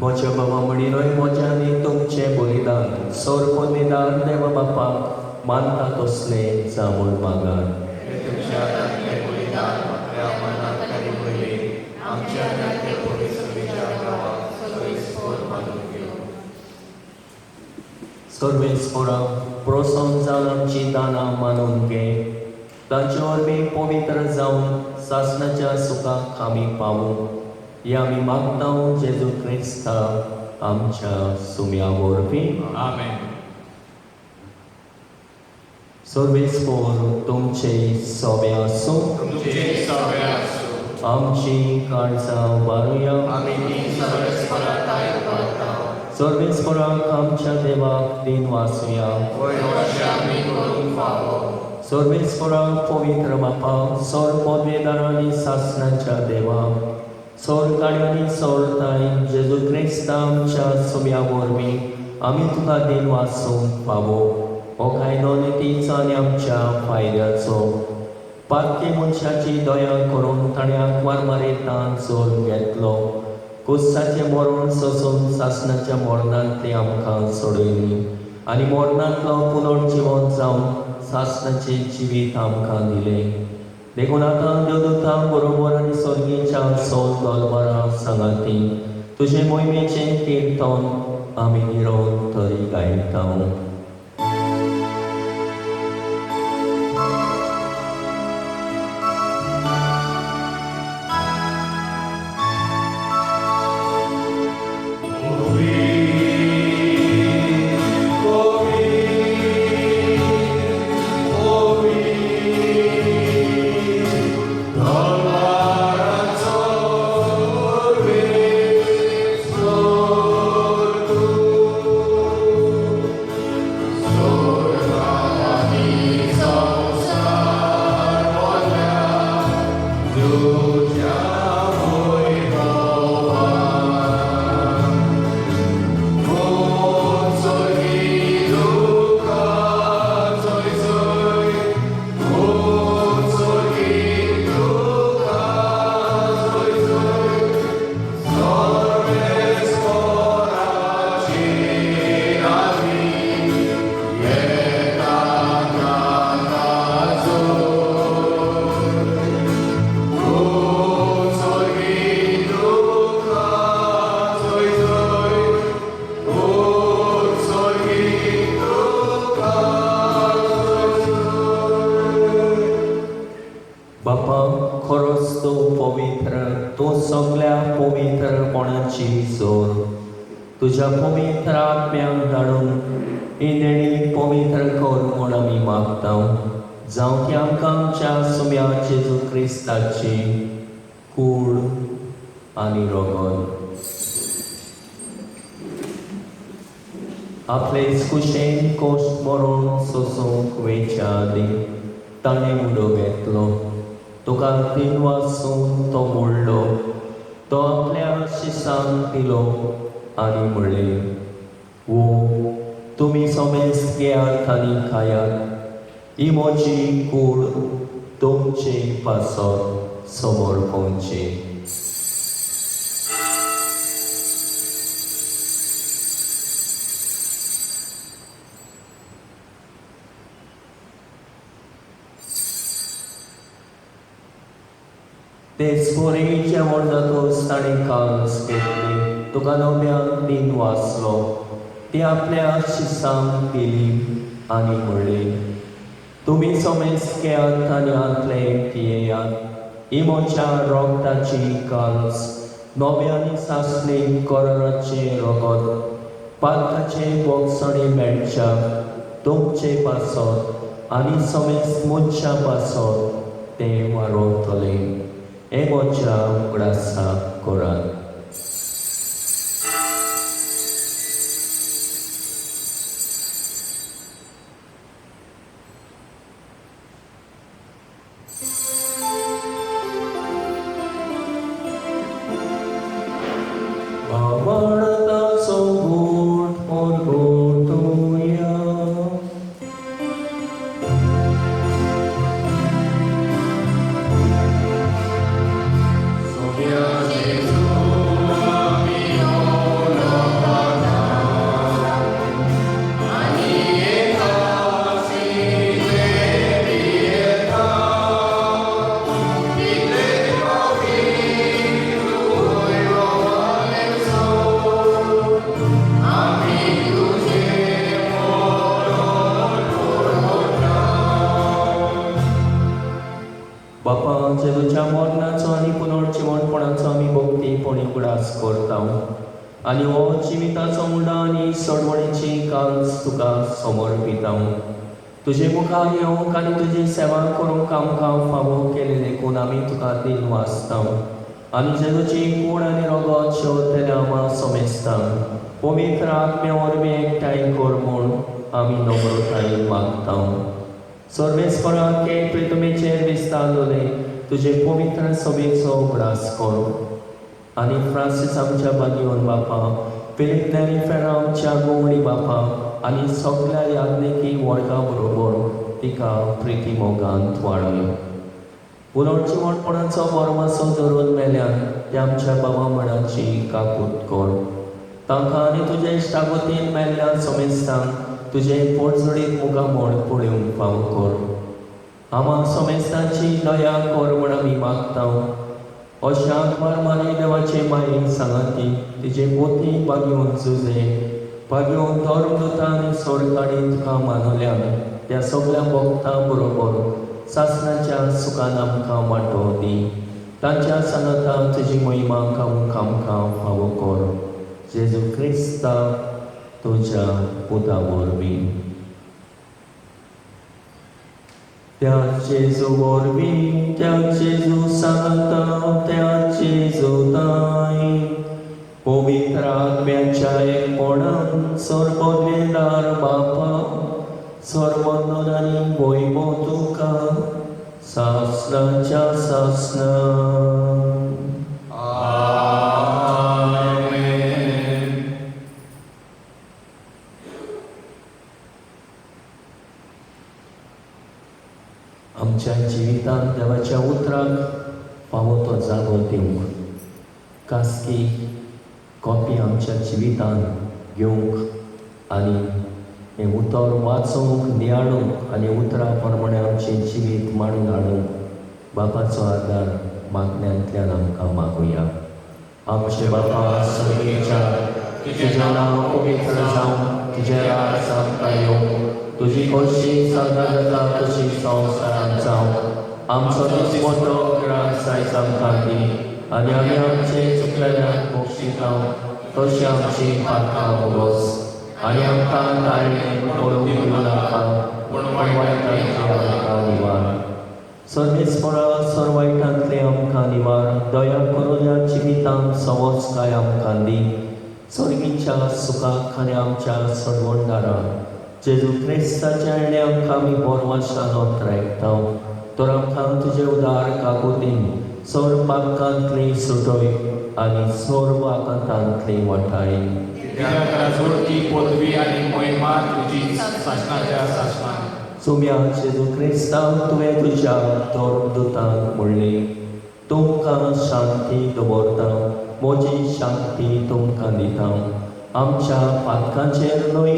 म्हज्या बाबा म्हणिनूय म्हज्या आनी तुमचें बलिदान सोरपून निदान देवा बापाक मानता तसलें जावून मागात. तुमच्या दांतले बलिदान आपल्या मनात आनी पयले आमच्या दांतले पवित्र विचार गावात सर्वेस्पोर मानून घेवं. सर्वेस्पोराक प्रोत्साहन जावन आमची दानां मानून घे. तांचे वरवीं पवित्र जावन सासणाच्या सुखाक आमी पावूं. हे आमी मागता जेजू क्रिस्ता आमच्या सुम्या वरवीं. आमेन. सर्वेस्पोर तुमचे सोबे आसूं. तुमचे सगळे आसूं. आमची काळजां बारुया. आमी ती सर्वेस्पोराक आयकता. सर्वेस्पोराक आमच्या देवाक दिन वासुया. वयर वर्षा आमी करूंक फावो. सर्वेस्पोराक पवित्र बापा सोर पदवेदार आनी सासणाच्या देवा सोर काळ्यांनी सोरताय जेजू क्रिस्ता आमच्या सुम्या वरवीं आमी तुका दिन वासूंक फावो. हो कायदो नितीचो आनी आमच्या फायद्याचो. पातके मनशाची दया करून ताणें आंकवार मारितान जोर घेतलो. कुस्साचें मरण सोसून सासणाच्या मरणांतली आमकां सोडयली आनी मरणांतलो पुनर जिवन जावन सासणाचें जिवीत आमकां दिलें. देखून आतां देवदूतां बरोबर आनी स्वर्गीच्या सोल दरबारा सांगाती तुजे मोहिमेचें किर्तन आमी निरंतरी गायता. बापा खरोच तूं पवित्र, तूं सगळ्या पवित्रपणाची जोर. तुज्या पवित्र आत्म्याक धाडून ही देणी पवित्र कर म्हूण आमी मागता. जावं ती आमकां आमच्या सुम्या जेजू क्रिस्ताची कूड आनी रगत आपलेच कुशेन कोश्ट मरण सोसूंक वेच्या आदी ताणें उडो घेतलो. तुका दिन वासून तो मोडलो. तो आपल्या शिसांक दिलो आनी म्हणलें, वो तुमी समेस्त घेयात आनी खायात. ही म्हजी कूड तुमचे पासत समर्पणची. ते स्पोरे जेवण जातूच ताणें कास घेतली. तुका नव्यान दिन वाचलो. ती आपल्या शिसांक दिली आनी म्हणलें, तुमी समेस्त घेयात आनी आंतले पियेयात. ही म्हज्या रोगताची कास, नव्यानी सासले कराराचे रगत, पातकाचे बोगसणे मेळच्याक तुमचे पासत आनी समेस्त मनशा पासत तें वारोतलें. हे म्हज्या उगडासाक करात. आवडताचो गोठ परगटुया. Sonia Jesu, ami ona. सोडटा आनी हो जिविताचो उंडा आनी सोडवणेची कांच तुका समर्पिता. तुजे मुखार येवंक आनी तुजी सेवा करूंक आमकां फावो केले देखून आमी तुका दिन वाचता आनी जेजूची कूड आनी रगत शेवतेल्या आमा समेजता. पवित्र आत्मे वरवीं एकठांय कर म्हूण आमी नम्रतायेन मागता. सर्वेस्परा के प्रितमेचेर विस्तारलोले तुजे पवित्र सभेचो उगडास कर आनी फ्रांसीस आमच्या बागयोन बापा, फिलीप नेरी फेरा आमच्या गोवणी बापा आनी सगळ्या याज्ञिकी वर्गा बरोबर तिका प्रिती मोगांत वाडय. उलोड चिवणपणाचो बरमासो धरून मेल्यान ते आमच्या बाबा मणाची काकूट कर. तांकां आनी तुजे इश्टागतीन मेल्ल्या समेस्तांक तुजे पोटजडीत मुखामोड पळोवंक फाव कर. आमा समेस्तांची दया कर म्हण आमी मागता. अशांत मारमारी देवाचे माये सांगाती तिजे पोती बागयोन झुजे बागयोन धर्मदूता आनी सोडकाडी तुका मानल्यान त्या सगळ्या भक्तां बरोबर सासणाच्या सुखान आमकां वांटो दी. तांच्या सांगाता तुजी महिमा खावंक आमकां फावो कर. जेजू क्रिस्ता तुज्या पुता वरवीं. त्या जेजू वरवीं त्या जेजू सांगता त्या जेजू ताई पवित्र आत्म्याच्या एकपणान सर्ववेदार बापा सर्वोन्नत आनी वैभव तुका सासणाच्या सासणा. आमच्या जिवितांत देवाच्या उतराक फावो तो जागो दिवंक खासकी कॉपी आमच्या जिवितांत घेवंक आनी हें उतर वाचूंक नियाळूंक आनी उतरा प्रमाणे आमचें जिवीत मांडून हाडूंक बापाचो आदार मागण्यांतल्यान आमकां मागुया. आमचे बापा स्वर्गीच्या तुजें नांव पवित्र जावं, तुजें राज आमकां येवं, तुजी खोशी सदा जाता तशी संवसारांत जावं. आमचो दिसवटो त्रास आयज आमकां दी आनी आमी आमचे चुकलेल्यांक बक्षितांव तशी आमची पातकां वगोस आनी आमकां ताळणेन पडूंक दिवं नाका पूण वायटांतले आमकां निवार. सर्वेस्परा सर्वायटांतले आमकां निवार. दया करून ह्या जिवितांत संवस्काय आमकां दी. सर्गीच्या सुखाक आनी आमच्या सडवणदारां जेजू क्रिस्ताच्या येणे आमकां आमी बोरवाशान ओतरायता. तर आमकां तुजे उदार काकुतीन सोर पातकांतली सुटय आनी सोर वाकांतांतली वटाय. जोडटी पदवी आनी महिमा तुजी सासणाच्या सासणान. सुम्या जेजू क्रिस्तांव तुवें तुज्या धर्मदूतांक म्हणलें तुमकां शांती दवरता, म्हजी शांती तुमकां दिता. आमच्या पातकांचेर न्हय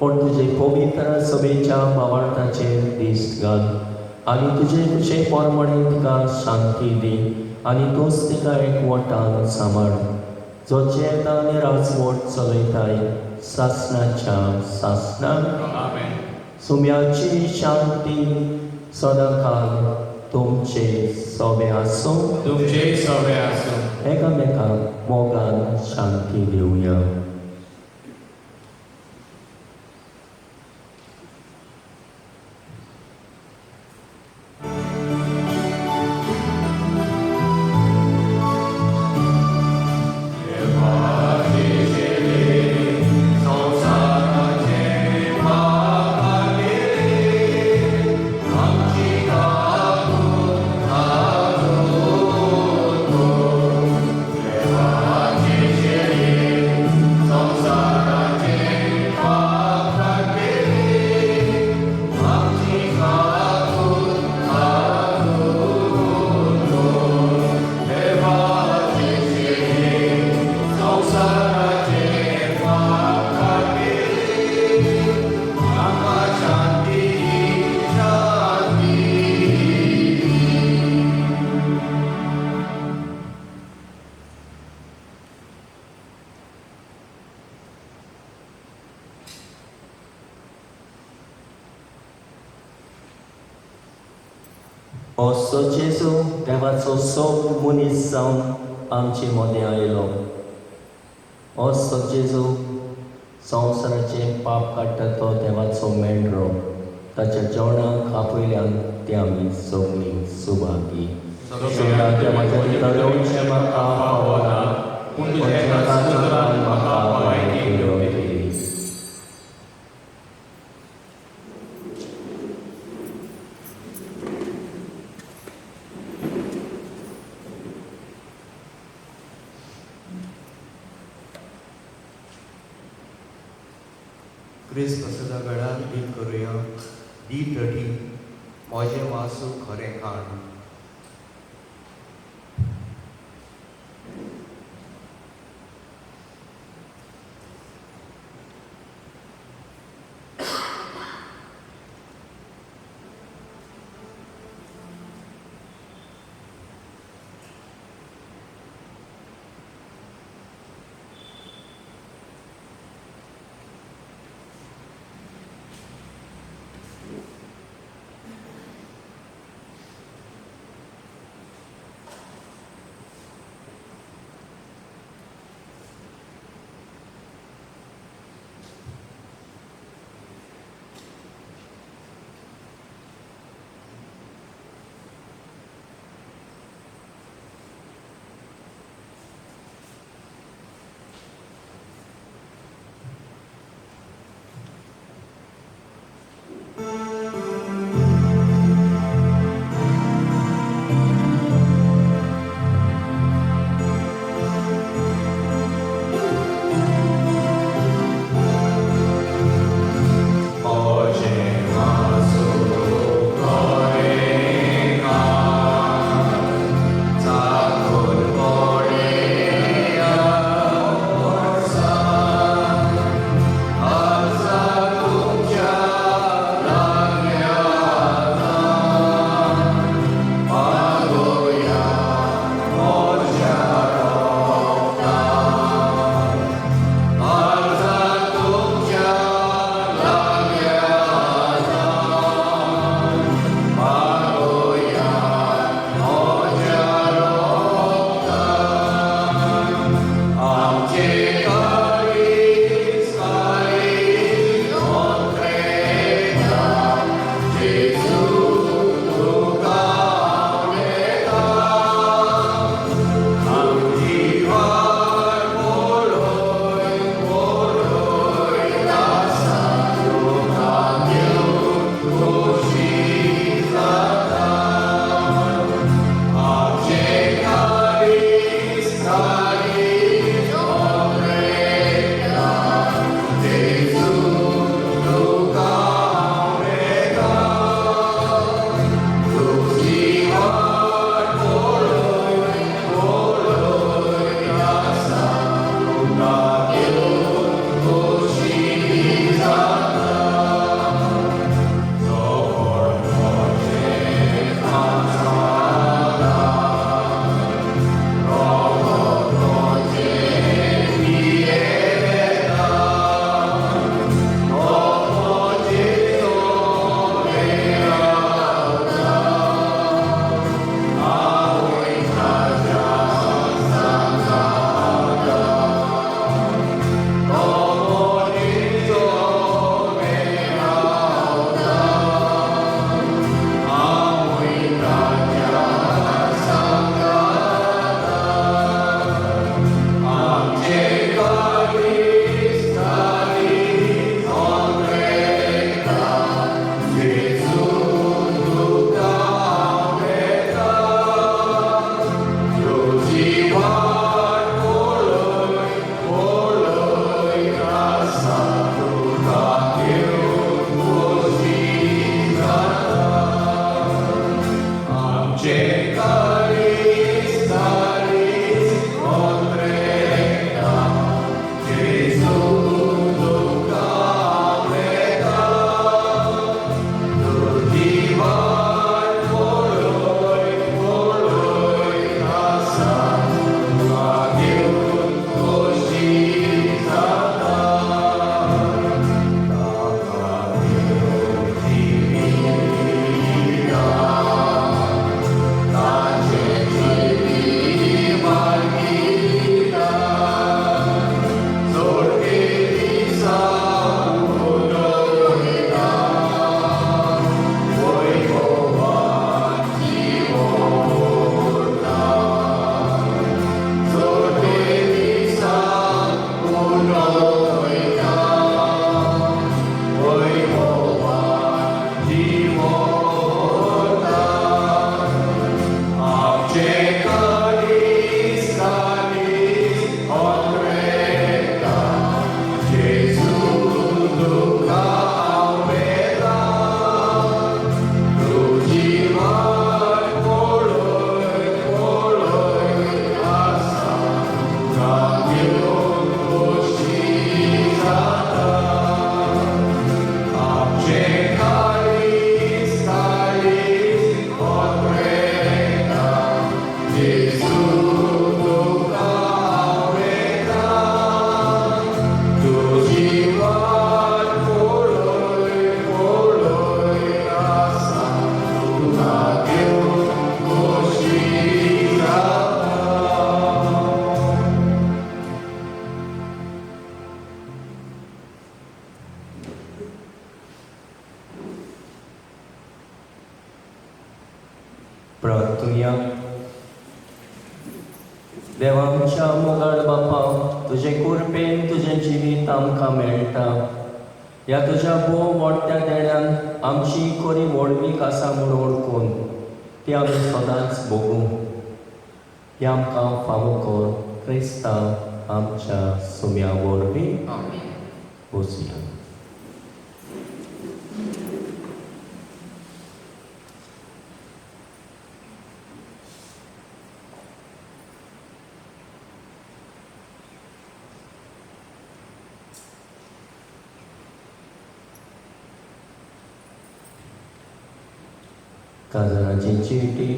पूण तुजे पवित्र सभेच्या बाबार्थाचेर दिश्ट घाल आनी तुजे कुशे प्रमाणे तिका शांती दी आनी तूंच तिका एकवटान सांबाळ. जो जेद आनी राजवट चलयताय सासणाच्या सासणान. सुम्याची शांती सदांकाल तुमचे सोबे आसूं. तुमचे सोबे आसूं. एकामेकाक मोगान शांती दिवया. असो जेजू देवाचो सोब मनीस जावन आमचे मदें आयलो. हो जेजू संवसाराचे पाप काडटा तो देवाचो मेंढरो ताच्या जेवणाक आपयल्यान ते आमी सगळीं सुभागी तळोवचें म्हाका पावना पूण तुज्या काळजान म्हाका पांय केलो केली. क्रिस्मसाच्या वेळार गीत करुया दी तटी म्हजें वासू खरें खाण. प्रार्थुया. देवा आमच्या मोगाळ बापा, तुजे कुरपेन तुजें जिवीत आमकां मेळटा. ह्या तुज्या भोव मोठ्या देण्यान आमची कोरी व्हडवीक आसा म्हूण ओळखून ती आमी सदांच भोगूं. ती आमकां फावो कर, क्रिस्तांव आमच्या सुम्या वरवीं. आमेन. बसुया. Kazanaci Citi,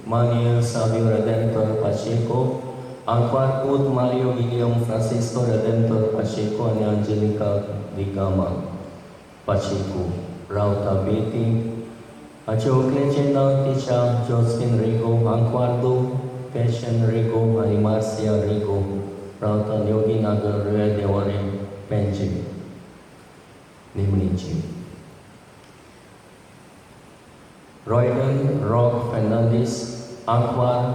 Manuel Savio Redentor Pacheco, Anquarput Mario William Francisco Redentor Pacheco आणि Angelica Vigama Pacheco, Rauta Betty, हाचे व्हंकलेचें नांव तिच्या जोस्फिन रिगो, आंकवार्दो पेशन रिगो आनी मार्सिया रिगो, रावता योगी नागर रुये देवरे पेंजी निमणीची. रॉयडन रॉक फेर्नांदीस, आंकवार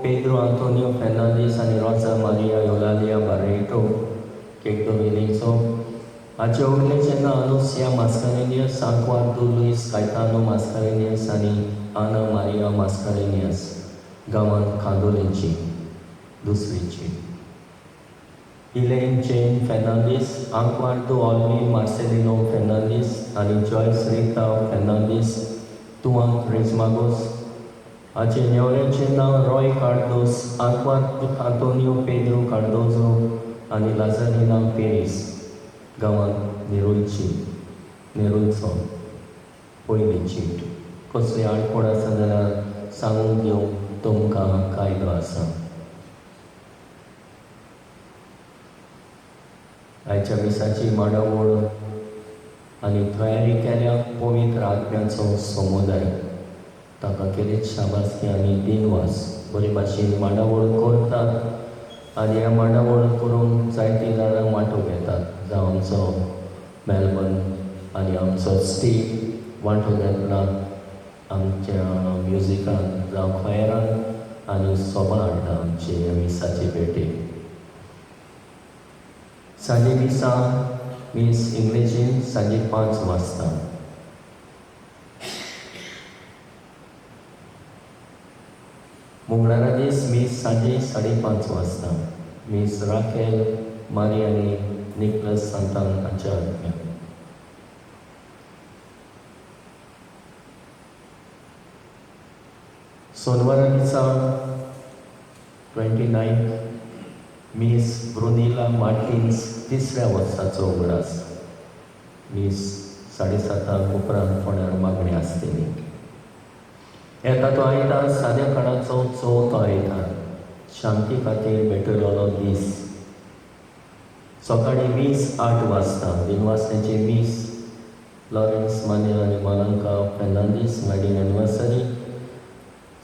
पेद्रो आंतोनियो फेर्नांदीस आनी रोजा मारिया योलालिया बारेटो केकतो विलिंगसो, हाचे व्हंकलेचें नांव अनुसिया मास्कारेनियस, आंकवार्दो लुईस कायतानो मास्कारेनियस आनी आना मारिया मास्कारेनियस, गांवांत कांदोलेंची दुसरीची. इलेन जेन फेर्नांदीस, आंकवार्दो ऑल्मी मार्सेलिनो फेर्नांदीस आनी जॉयस रिता फेर्नांदीस, तुआंक रेजमागोस, हाचे नेवऱ्याचें नांव रॉय कार्दोस, आंकवार्दो आंतोनियो पेद्रो कार्दोजो आनी लाझारिना पेरीस, गांवांत नेरुलचो पयलींची. कसली आडखोड आसा जाल्यार सांगून दिवंक तुमकां कायदो आसा. आयच्या दिसाची मांडावळ आनी तयारी केल्या पवित्र आत्म्याचो समुदाय. ताका केलीत शाबासकी आनी दिनवास बरे भाशेन मांडावळ करतात आनी ह्या मांडावळ करून जायतीं जाणां वांटो घेतात. जावं आमचो मेलबर्न आनी आमचो स्टीव वांटो घेतला आमच्या म्युजिकान जावं खोयरान आनी सोबां हाडटा आमचे ह्या मिसाचे भेटेक. सांजे मिसा मीस इंग्लिशीन सांजे 5 वाजता. मंगळारा दीस मीस सांजे 5:30 वाजता. मीस राखेल मारी आनी निकलस सांतान हाच्या आत्म्या. सोनवारा दिसा 29 मीस ब्रुनिला मार्टिन्स तिसऱ्या वर्साचो उगडास. मीस 7:30 उपरांत फोंड्यार मागणी आसतली. येता तो आयतार साद्या काळाचो चवथो आयतार, शांती खातीर भेटलेलो दीस. सकाळीं मीस 8 वाजता. दिनवासण्याची मीस लॉरेन्स मानेल आनी मालंका फेर्नांदीस वेडिंग एनिवर्सरी.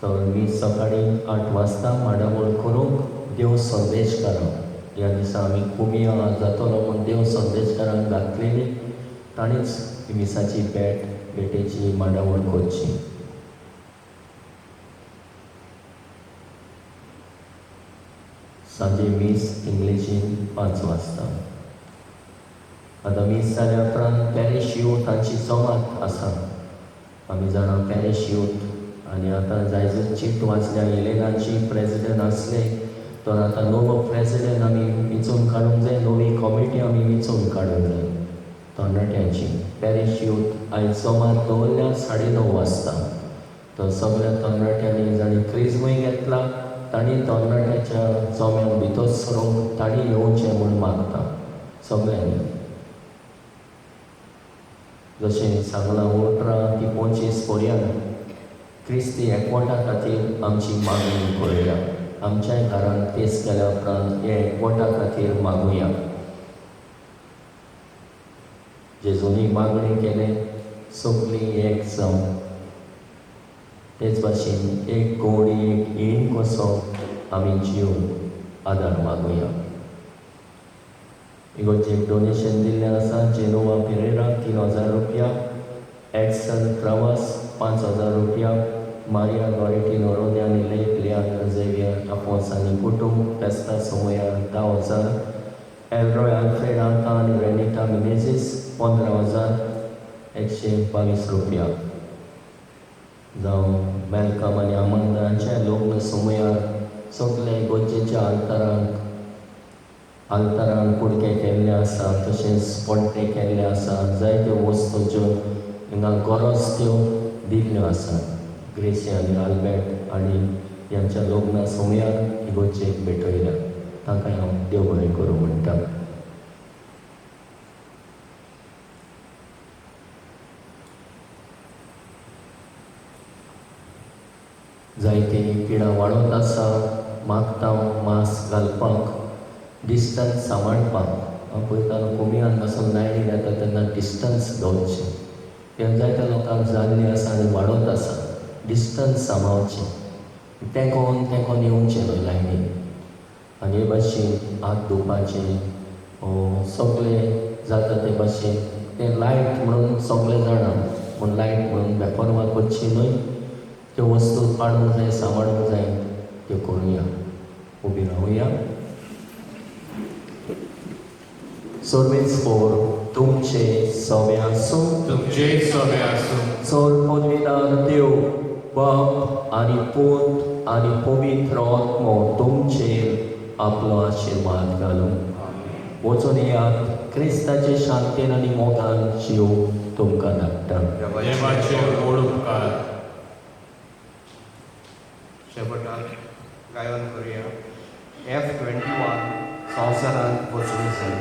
मीस सकाळीं 8 वाजता मांडावळ करूंक देव संदेशकारां. ह्या दिसा आमी कुमिया जातलो म्हूण देव संदेशकारांक घातलेली. ताणीच मिसाची भेटेची मांडावळ करची. सांजे मीस इंग्लिशीन 5 वाजता. आतां मीस जाल्या उपरांत पॅरिश यूथ हांची जमात आसा. आमी जाणा पॅरिश यूथ आनी आतां जायजूच चीट वाचल्या. इलेगांची प्रेजिडेंट आसले तर आतां नवो प्रेजिडेंट आमी वेंचून काडूंक जाय. नवी कमिटी आमी वेंचून काडूंक जाय तरणाट्यांची. पॅरिश यूथ आयज जमात दवरल्या 9:30 वाजता. तर सगळ्या तरणाट्यांनी जाणी क्रिजमय घेतला. तांणी तरणाट्याच्या जम्यान भितर सरूंक तांणी येवचें म्हूण मागता सगळ्यांनी. जशें सांगलां वोटरां ती 25 पर्यंत क्रिस्ती एकवटा खातीर आमची मागणी करुया. आमच्याय घरांत तेच केल्या उपरांत हे एकवटा खातीर मागुया. जेजूनी मागणी केले सगळीं एक जावन तेच भाशेन एक गोडी एक येण कसो आमी जिवन आदार मागुया. इगोर्जेक डोनेशन दिल्लें आसा. जेनोवा पेरेरा 3000 रुपया, एक्सन ट्रावास 5000 रुपया, Maria Goretti Rodiani Lake, Leandro Xavier, Afonso Putum, Testa Somoya 10,000, Elroy Alfred Antan, Renita Menezes 15,122 रुपया. जावं मेलकम आनी आमंदांचे लग्न सुमयार सगळे गोंयच्या आल्तारान कुडके केल्ले आसा, तशेंच पणटे केल्ले आसा, जायत्यो वस्तू ज्यो हिंगा गरज त्यो दिल्ल्यो आसा. ग्रेसी आनी आल्बर्ट आनी ह्यांच्या लग्ना सुमयार इगोर्जेक भेटयल्या. तांकां हांव देव बरें करूं म्हणटा. जायती पिडां वाडत आसा. मागता मास्क घालपाक, डिस्टन्स सांबाळपाक. हांव पळयतालो कोमियान पासून लायनीन येता तेन्ना डिस्टन्स दवरचें. तें जायत्या लोकांक जाल्लें आसा आनी वाडत आसा. डिस्टन्स सांबाळचें, तेंकोन येवचें न्हय लायनीन. आनी हे भाशेन हात धुवपाचें, सगळें जाता ते भाशेन. तें लायट म्हणून सगळें जाणा, पूण लायट म्हणून बेपरवा करची न्हय. त्यो वस्तू पाडूंक जाय, सांबाळूंक जाय, त्यो करुया. उबी रावया. सर्वेस्पोर तुमचे सवे आसूं. तुमचे सवे आसूं. चड पदवीदार देव बाप आनी पूत आनी पवित्र आत्मो तुमचेर आपलो आशिर्वाद घालूं. वचून येयात. क्रिस्ताचे शांतेन आनी मोगान जीव तुमकां धाडटा. देवाचे व्हड उपकार. शेवटाक गायन करुया. F21 संवसारांत वचूंक जाय.